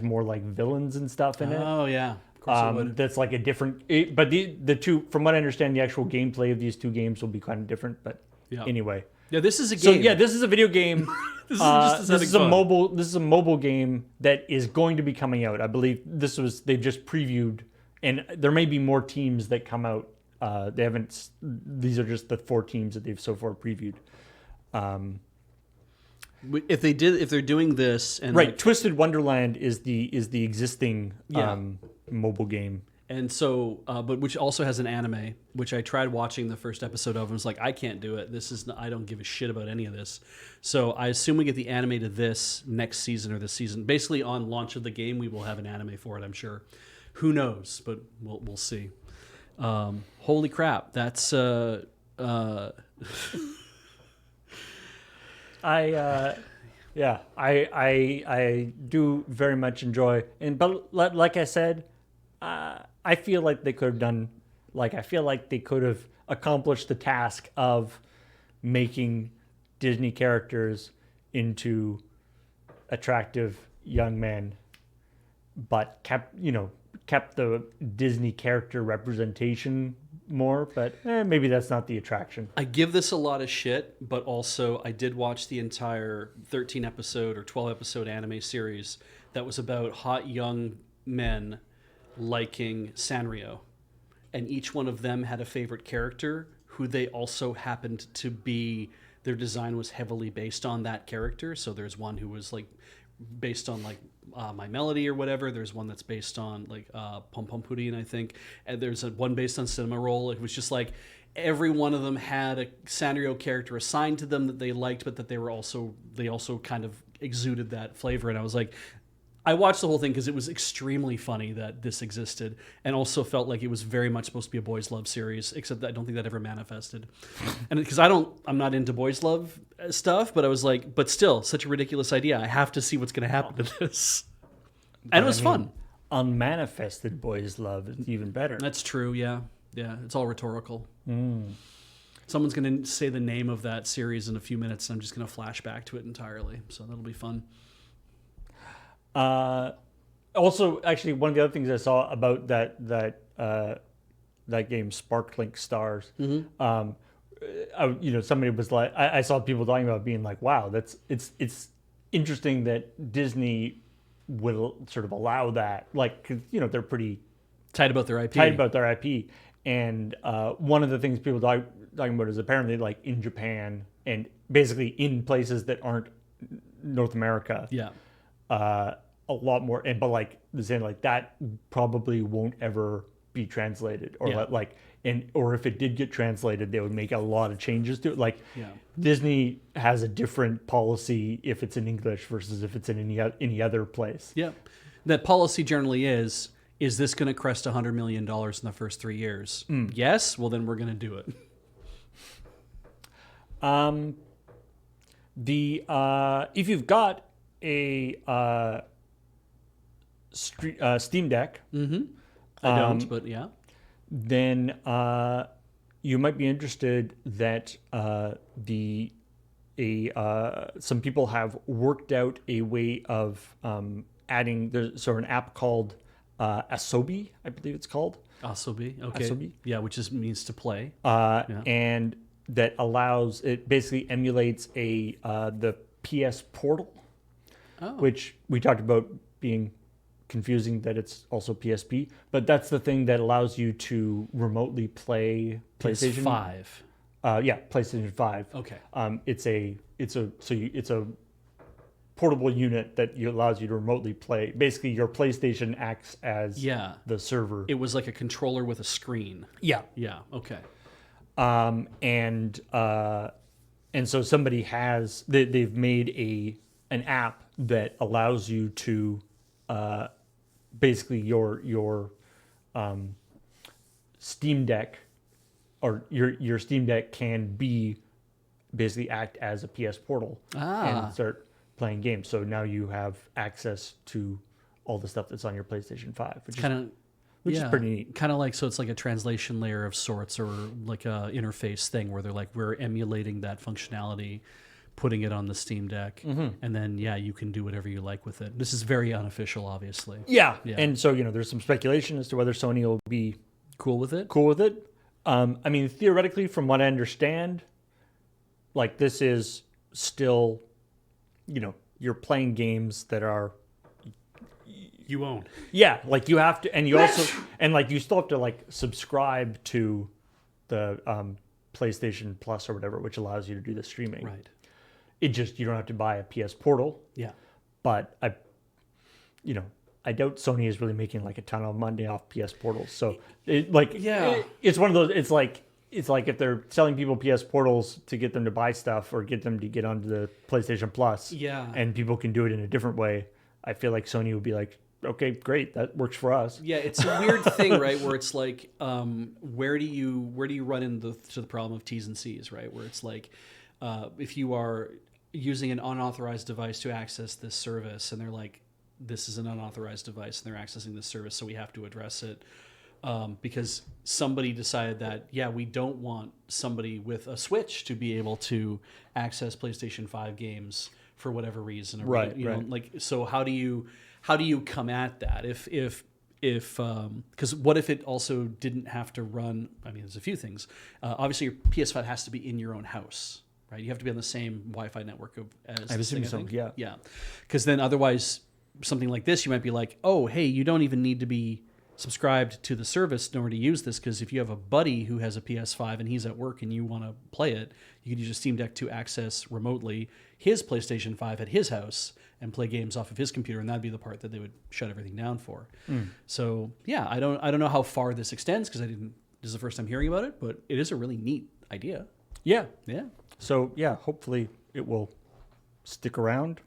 more like villains and stuff in it. Oh yeah. Of course it would. That's like a different. But the two, from what I understand, the actual gameplay of these two games will be kind of different. But Yeah. anyway, Yeah, this is a so game. yeah, this is a video game. This isn't just us having fun. This is a mobile game that is going to be coming out. I believe they've just previewed, and there may be more teams that come out. They haven't. These are just the 4 teams that they've so far previewed. If they're doing this and Right, like, Twisted Wonderland is the existing Yeah. mobile game. and so but which also has an anime, which I tried watching the first episode of and was like, I can't do it. I don't give a shit about any of this. So I assume we get the anime to this next season or this season. Basically on launch of the game, we will have an anime for it, I'm sure. Who knows, but we'll see. Holy crap, that's I do very much enjoy, but like I said, I feel like they could have done, like I feel like they could have accomplished the task of making Disney characters into attractive young men, but kept the Disney character representation more, but maybe that's not the attraction. I give this a lot of shit, but also I did watch the entire 13 episode or 12 episode anime series that was about hot young men liking Sanrio. And each one of them had a favorite character who they also happened to be, their design was heavily based on that character. So there's one who was like based on like My Melody or whatever. There's one that's based on like Pom Pom Pudding, I think. And there's one based on Cinema Roll. It was just like every one of them had a Sanrio character assigned to them that they liked, but that they also kind of exuded that flavor. And I was like, I watched the whole thing because it was extremely funny that this existed, and also felt like it was very much supposed to be a boys' love series, except that I don't think that ever manifested. And because I'm not into boys' love stuff, but I was like, but still, such a ridiculous idea. I have to see what's going to happen to this. And it was fun. Unmanifested boys' love is even better. That's true, yeah. Yeah, it's all rhetorical. Someone's going to say the name of that series in a few minutes, and I'm just going to flash back to it entirely. So that'll be fun. Also, actually, one of the other things I saw about that game, Sparklink Stars, somebody was like, I saw people talking about being like, wow, it's interesting that Disney will sort of allow that, like, 'cause, they're pretty tight about their IP. And one of the things people talking about is apparently, like, in Japan and basically in places that aren't North America. Yeah. A lot more, but like the saying, like, that probably won't ever be translated, or or if it did get translated, they would make a lot of changes to it. Like, Disney has a different policy if it's in English versus if it's in any other place. Yeah, that policy generally is this going to crest $100 million in the first 3 years? Yes, well then we're going to do it. If you've got a Steam Deck, I don't, but yeah, then you might be interested that some people have worked out a way of adding. There's an app called Asobi, I believe it's called. Asobi, okay, Asobi. Yeah, which means to play, and that allows, it basically emulates the PS Portal, which we talked about being confusing that it's also PSP, but that's the thing that allows you to remotely play PlayStation 5. PlayStation 5. Okay. It's a portable unit that allows you to remotely play. Basically, your PlayStation acts as the server. It was like a controller with a screen. Yeah. Yeah. Okay. And so somebody they've made an app that allows you to basically your Steam Deck, or your Steam Deck can basically act as a PS Portal and start playing games. So now you have access to all the stuff that's on your PlayStation 5, which is pretty neat. Kind of like, so it's like a translation layer of sorts, or like a interface thing where they're like, we're emulating that functionality, putting it on the Steam Deck, and then you can do whatever you like with it. This is very unofficial, obviously. Yeah. And so there's some speculation as to whether Sony will be cool with it. I mean, theoretically, from what I understand, like, this is still, you're playing games that are you own. Yeah, like, you have to, and you also, and like, you still have to, like, subscribe to the PlayStation Plus or whatever, which allows you to do the streaming. Right. You don't have to buy a PS Portal. Yeah. But I doubt Sony is really making, like, a ton of money off PS Portals. So it's one of those. It's like if they're selling people PS Portals to get them to buy stuff or get them to get onto the PlayStation Plus. Yeah. And people can do it in a different way. I feel like Sony would be like, okay, great, that works for us. Yeah, it's a weird thing, right? Where it's like, where do you run into the problem of T's and C's, right? Where it's like, if you are using an unauthorized device to access this service, and they're like, this is an unauthorized device, and they're accessing this service, so we have to address it, because somebody decided that, we don't want somebody with a Switch to be able to access PlayStation 5 games for whatever reason, or right? Like, so how do you come at that if because what if it also didn't have to run? I mean, there's a few things. Obviously, your PS5 has to be in your own house, right? You have to be on the same Wi-Fi network as I assume so. Yeah. Because then otherwise, something like this, you might be like, oh, hey, you don't even need to be subscribed to the service in order to use this, because if you have a buddy who has a PS5 and he's at work and you want to play it, you could use your Steam Deck to access remotely his PlayStation 5 at his house and play games off of his computer, and that'd be the part that they would shut everything down for. So I don't know how far this extends, because this is the first time hearing about it, but it is a really neat idea. Yeah. So hopefully it will stick around.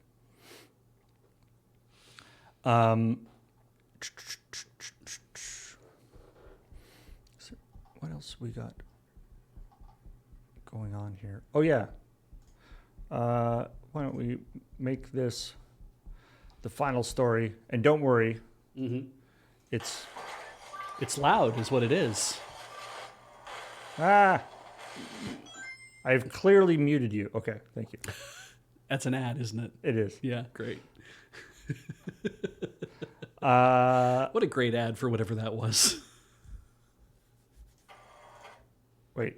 What else we got going on here? Oh yeah. Why don't we make this the final story? And don't worry, it's loud, is what it is. I have clearly muted you. Okay, thank you. That's an ad, isn't it? It is. Yeah, great. Uh, What a great ad for whatever that was. wait.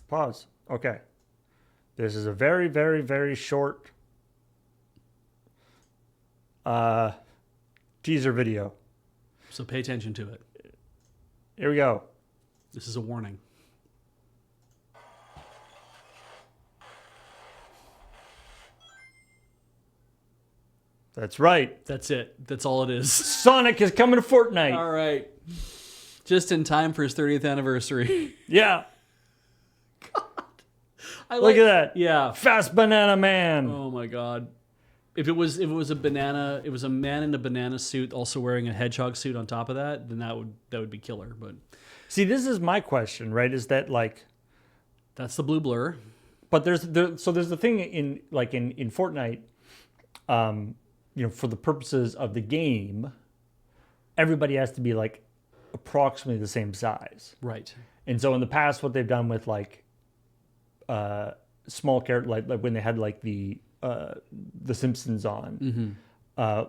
Pause. Okay. This is a very, very, very short teaser video. So pay attention to it. Here we go. This is a warning. That's right. That's it. That's all it is. Sonic is coming to Fortnite. All right. Just in time for his 30th anniversary. Yeah. Look at that. Yeah. Fast Banana Man. Oh my god. If it was a banana, it was a man in a banana suit also wearing a hedgehog suit on top of that, then that would be killer, but See, this is my question, right? Is that like, that's the blue blur. but there's the thing in Fortnite, for the purposes of the game, everybody has to be like approximately the same size. Right. And so in the past, what they've done with like small character, like when they had like the Simpsons on,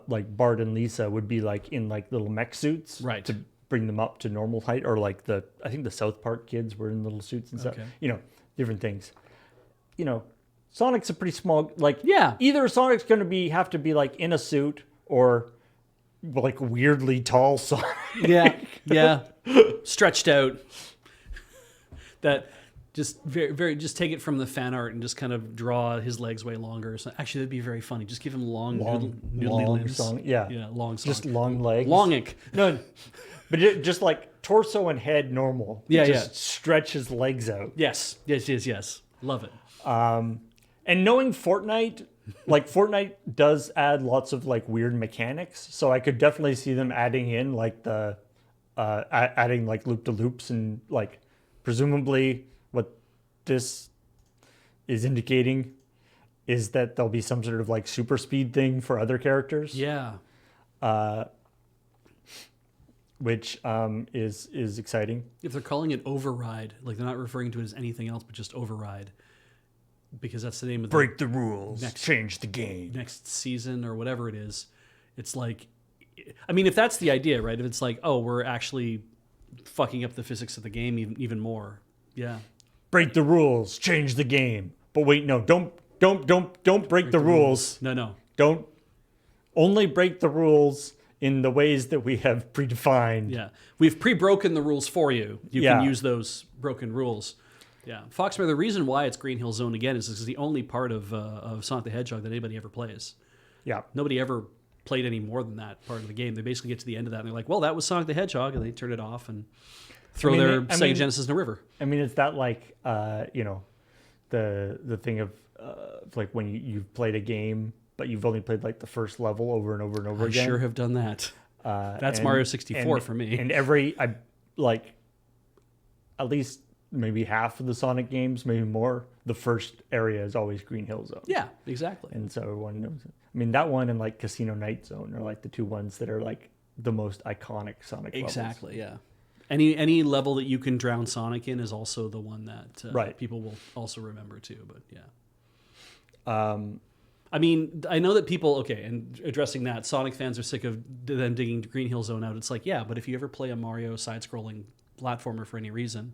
like Bart and Lisa would be like in like little mech suits, Right. to bring them up to normal height, or like I think the South Park kids were in little suits and stuff. Okay. Different things. Sonic's a pretty small, like, Yeah. either Sonic's going to have to be like in a suit, or like weirdly tall Sonic. Yeah. Yeah. Stretched out. That just very just take it from the fan art and just kind of draw his legs way longer. So actually that'd be very funny. Just give him long noodly limbs. Yeah, long song. Just long legs. Longic. No, but just like torso and head normal. Yeah, just stretch his legs out. Yes. Love it. And knowing Fortnite, like Fortnite does add lots of like weird mechanics, so I could definitely see them adding in like adding like loop to loops, and like presumably what this is indicating is that there'll be some sort of like super speed thing for other characters. Yeah. Which is exciting. If they're calling it override, like they're not referring to it as anything else but just override, because that's the name of Break the rules, next- change the game. next season or whatever it is. It's like, I mean, if that's the idea, right? If it's like, oh, we're actually fucking up the physics of the game even more. Yeah. Break the rules, change the game. But wait, no, don't break the rules. No. Don't only break the rules in the ways that we have predefined. Yeah. We've pre-broken the rules for you. You Yeah. can use those broken rules. Yeah. Foxmare, the reason why it's Green Hill Zone again is it's the only part of Sonic the Hedgehog that anybody ever plays. Yeah. Nobody ever played any more than that part of the game. They basically get to the end of that and they're like, well, that was Sonic the Hedgehog, and they turn it off and throw their Sega Genesis in the river. I mean, it's that like the thing of like when you've played a game but you've only played like the first level over and over and over again. I sure have done that. That's and- Mario 64 for me. And at least maybe half of the Sonic games, maybe more, the first area is always Green Hill Zone. Yeah, exactly. And so everyone knows it. I mean, that one and like Casino Night Zone are like the two ones that are like the most iconic Sonic levels. Exactly, yeah. Any level that you can drown Sonic in is also the one that Right. people will also remember too, but yeah. I I mean, I know that people, okay, and addressing that, Sonic fans are sick of them digging Green Hill Zone out. It's like, yeah, but if you ever play a Mario side-scrolling platformer for any reason,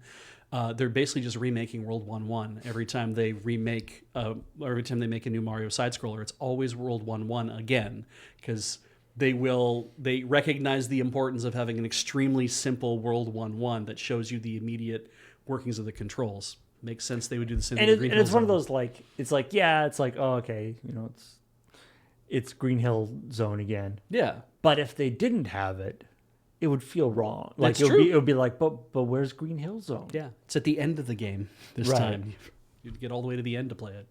they're basically just remaking World 1-1. Every time they remake, or every time they make a new Mario side-scroller, it's always World 1-1 again, because they recognize the importance of having an extremely simple World 1-1 that shows you the immediate workings of the controls. Makes sense they would do the same thing. and it's one of those like, it's like, yeah, it's like, oh, okay, it's Green Hill Zone again. Yeah. But if they didn't have it, it would feel wrong. Like That's true. it would be like, but where's Green Hill Zone? Yeah, it's at the end of the game this Right. time. You'd get all the way to the end to play it.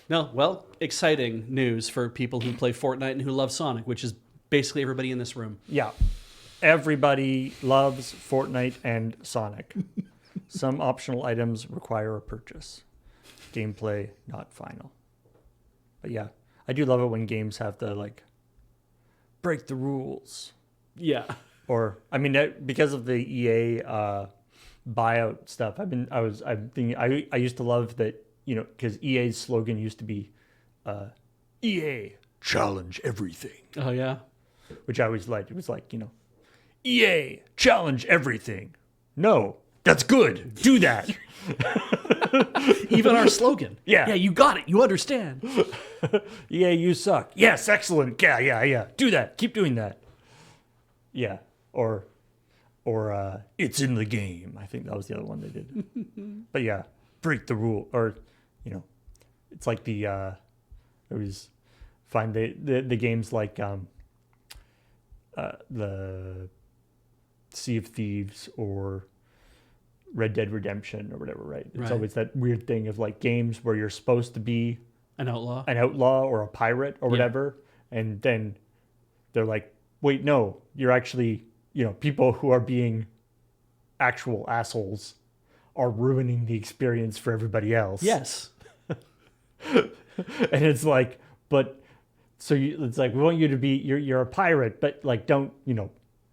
No, well, exciting news for people who play Fortnite and who love Sonic, which is basically everybody in this room. Yeah. Everybody loves Fortnite and Sonic. Some optional items require a purchase. Gameplay not final. But yeah, I do love it when games have the like break the rules. Yeah. Or I mean, because of the EA buyout stuff. I'm thinking, I used to love that, because EA's slogan used to be, EA, challenge everything, Oh yeah. which I always liked. It was like, EA, challenge everything. No, that's good. Do that. Even our slogan. Yeah. Yeah, you got it. You understand. EA, you suck. Yes, excellent. Yeah. Do that. Keep doing that. Yeah. Or it's in the game. I think that was the other one they did. But yeah, break the rule. Or, it's like it was find the games like the Sea of Thieves or Red Dead Redemption or whatever, right? It's Right. always that weird thing of like games where you're supposed to be An outlaw. an outlaw or a pirate or whatever, and then they're like, wait, no, you're actually, people who are being actual assholes are ruining the experience for everybody else. Yes. And it's like, but so it's like, we want you to be, you're a pirate, but like, don't,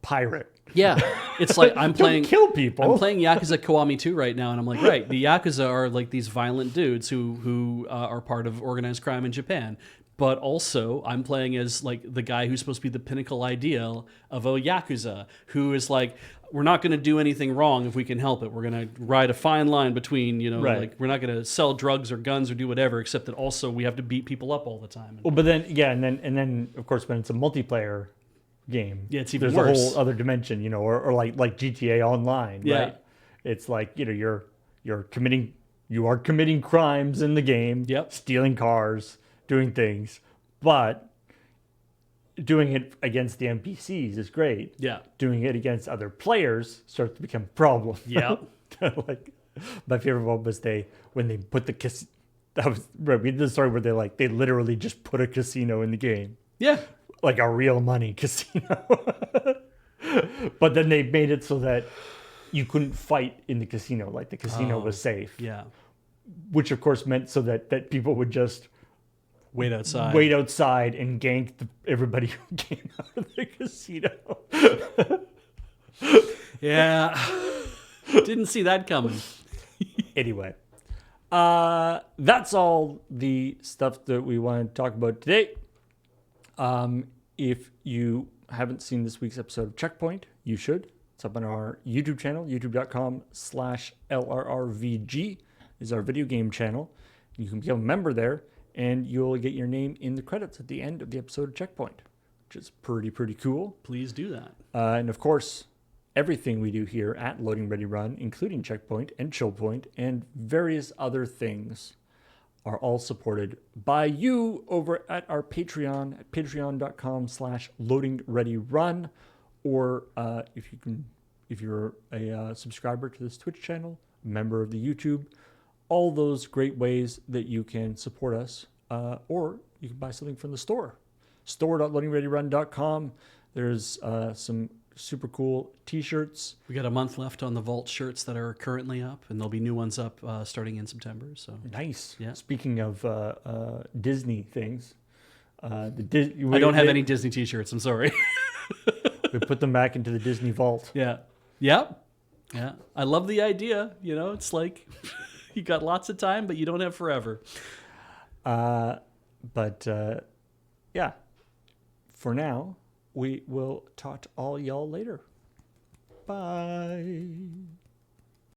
pirate. Yeah. It's like I'm playing Don't kill people. I'm playing Yakuza Kiwami 2 right now, and I'm like, right, the Yakuza are like these violent dudes who are part of organized crime in Japan. But also, I'm playing as like the guy who's supposed to be the pinnacle ideal of a Yakuza, who is like, we're not going to do anything wrong if we can help it. We're going to ride a fine line between, Right. like we're not going to sell drugs or guns or do whatever, except that also we have to beat people up all the time. Well, but then, yeah, and then of course, when it's a multiplayer game, Yeah, it's even there's worse. a whole other dimension, or like GTA Online, Yeah. right? It's like, you are committing crimes in the game, Yep. stealing cars, doing things, but doing it against the NPCs is great. Yeah. Doing it against other players starts to become a problem. Yep. Like, my favorite one was when they put that was right. We did the story where they literally just put a casino in the game, Yeah. like a real money casino. But then they made it so that you couldn't fight in the casino, like the casino was safe, Yeah. which of course meant so that people would just Wait outside. wait outside and gank everybody who came out of the casino. Yeah. Didn't see that coming. Anyway, that's all the stuff that we want to talk about today. If you haven't seen this week's episode of ChillPoint, you should. It's up on our YouTube channel, youtube.com/LRRVG is our video game channel. You can become a member there, and you'll get your name in the credits at the end of the episode of ChillPoint, which is pretty cool. Please do that. And of course, everything we do here at Loading Ready Run, including ChillPoint and ChillPoint and various other things, are all supported by you over at our Patreon at patreon.com/loadingreadyrun, or if you're a subscriber to this Twitch channel, a member of the YouTube, all those great ways that you can support us, or you can buy something from the store.loadingreadyrun.com. There's some super cool t-shirts. We got a month left on the Vault shirts that are currently up, and there'll be new ones up starting in September. So Nice. Yeah. Speaking of Disney things, I don't have any Disney t-shirts. I'm sorry. We put them back into the Disney vault. Yeah. Yep. Yeah. I love the idea. It's like you got lots of time, but you don't have forever. But yeah, for now, we will talk to all y'all later. Bye.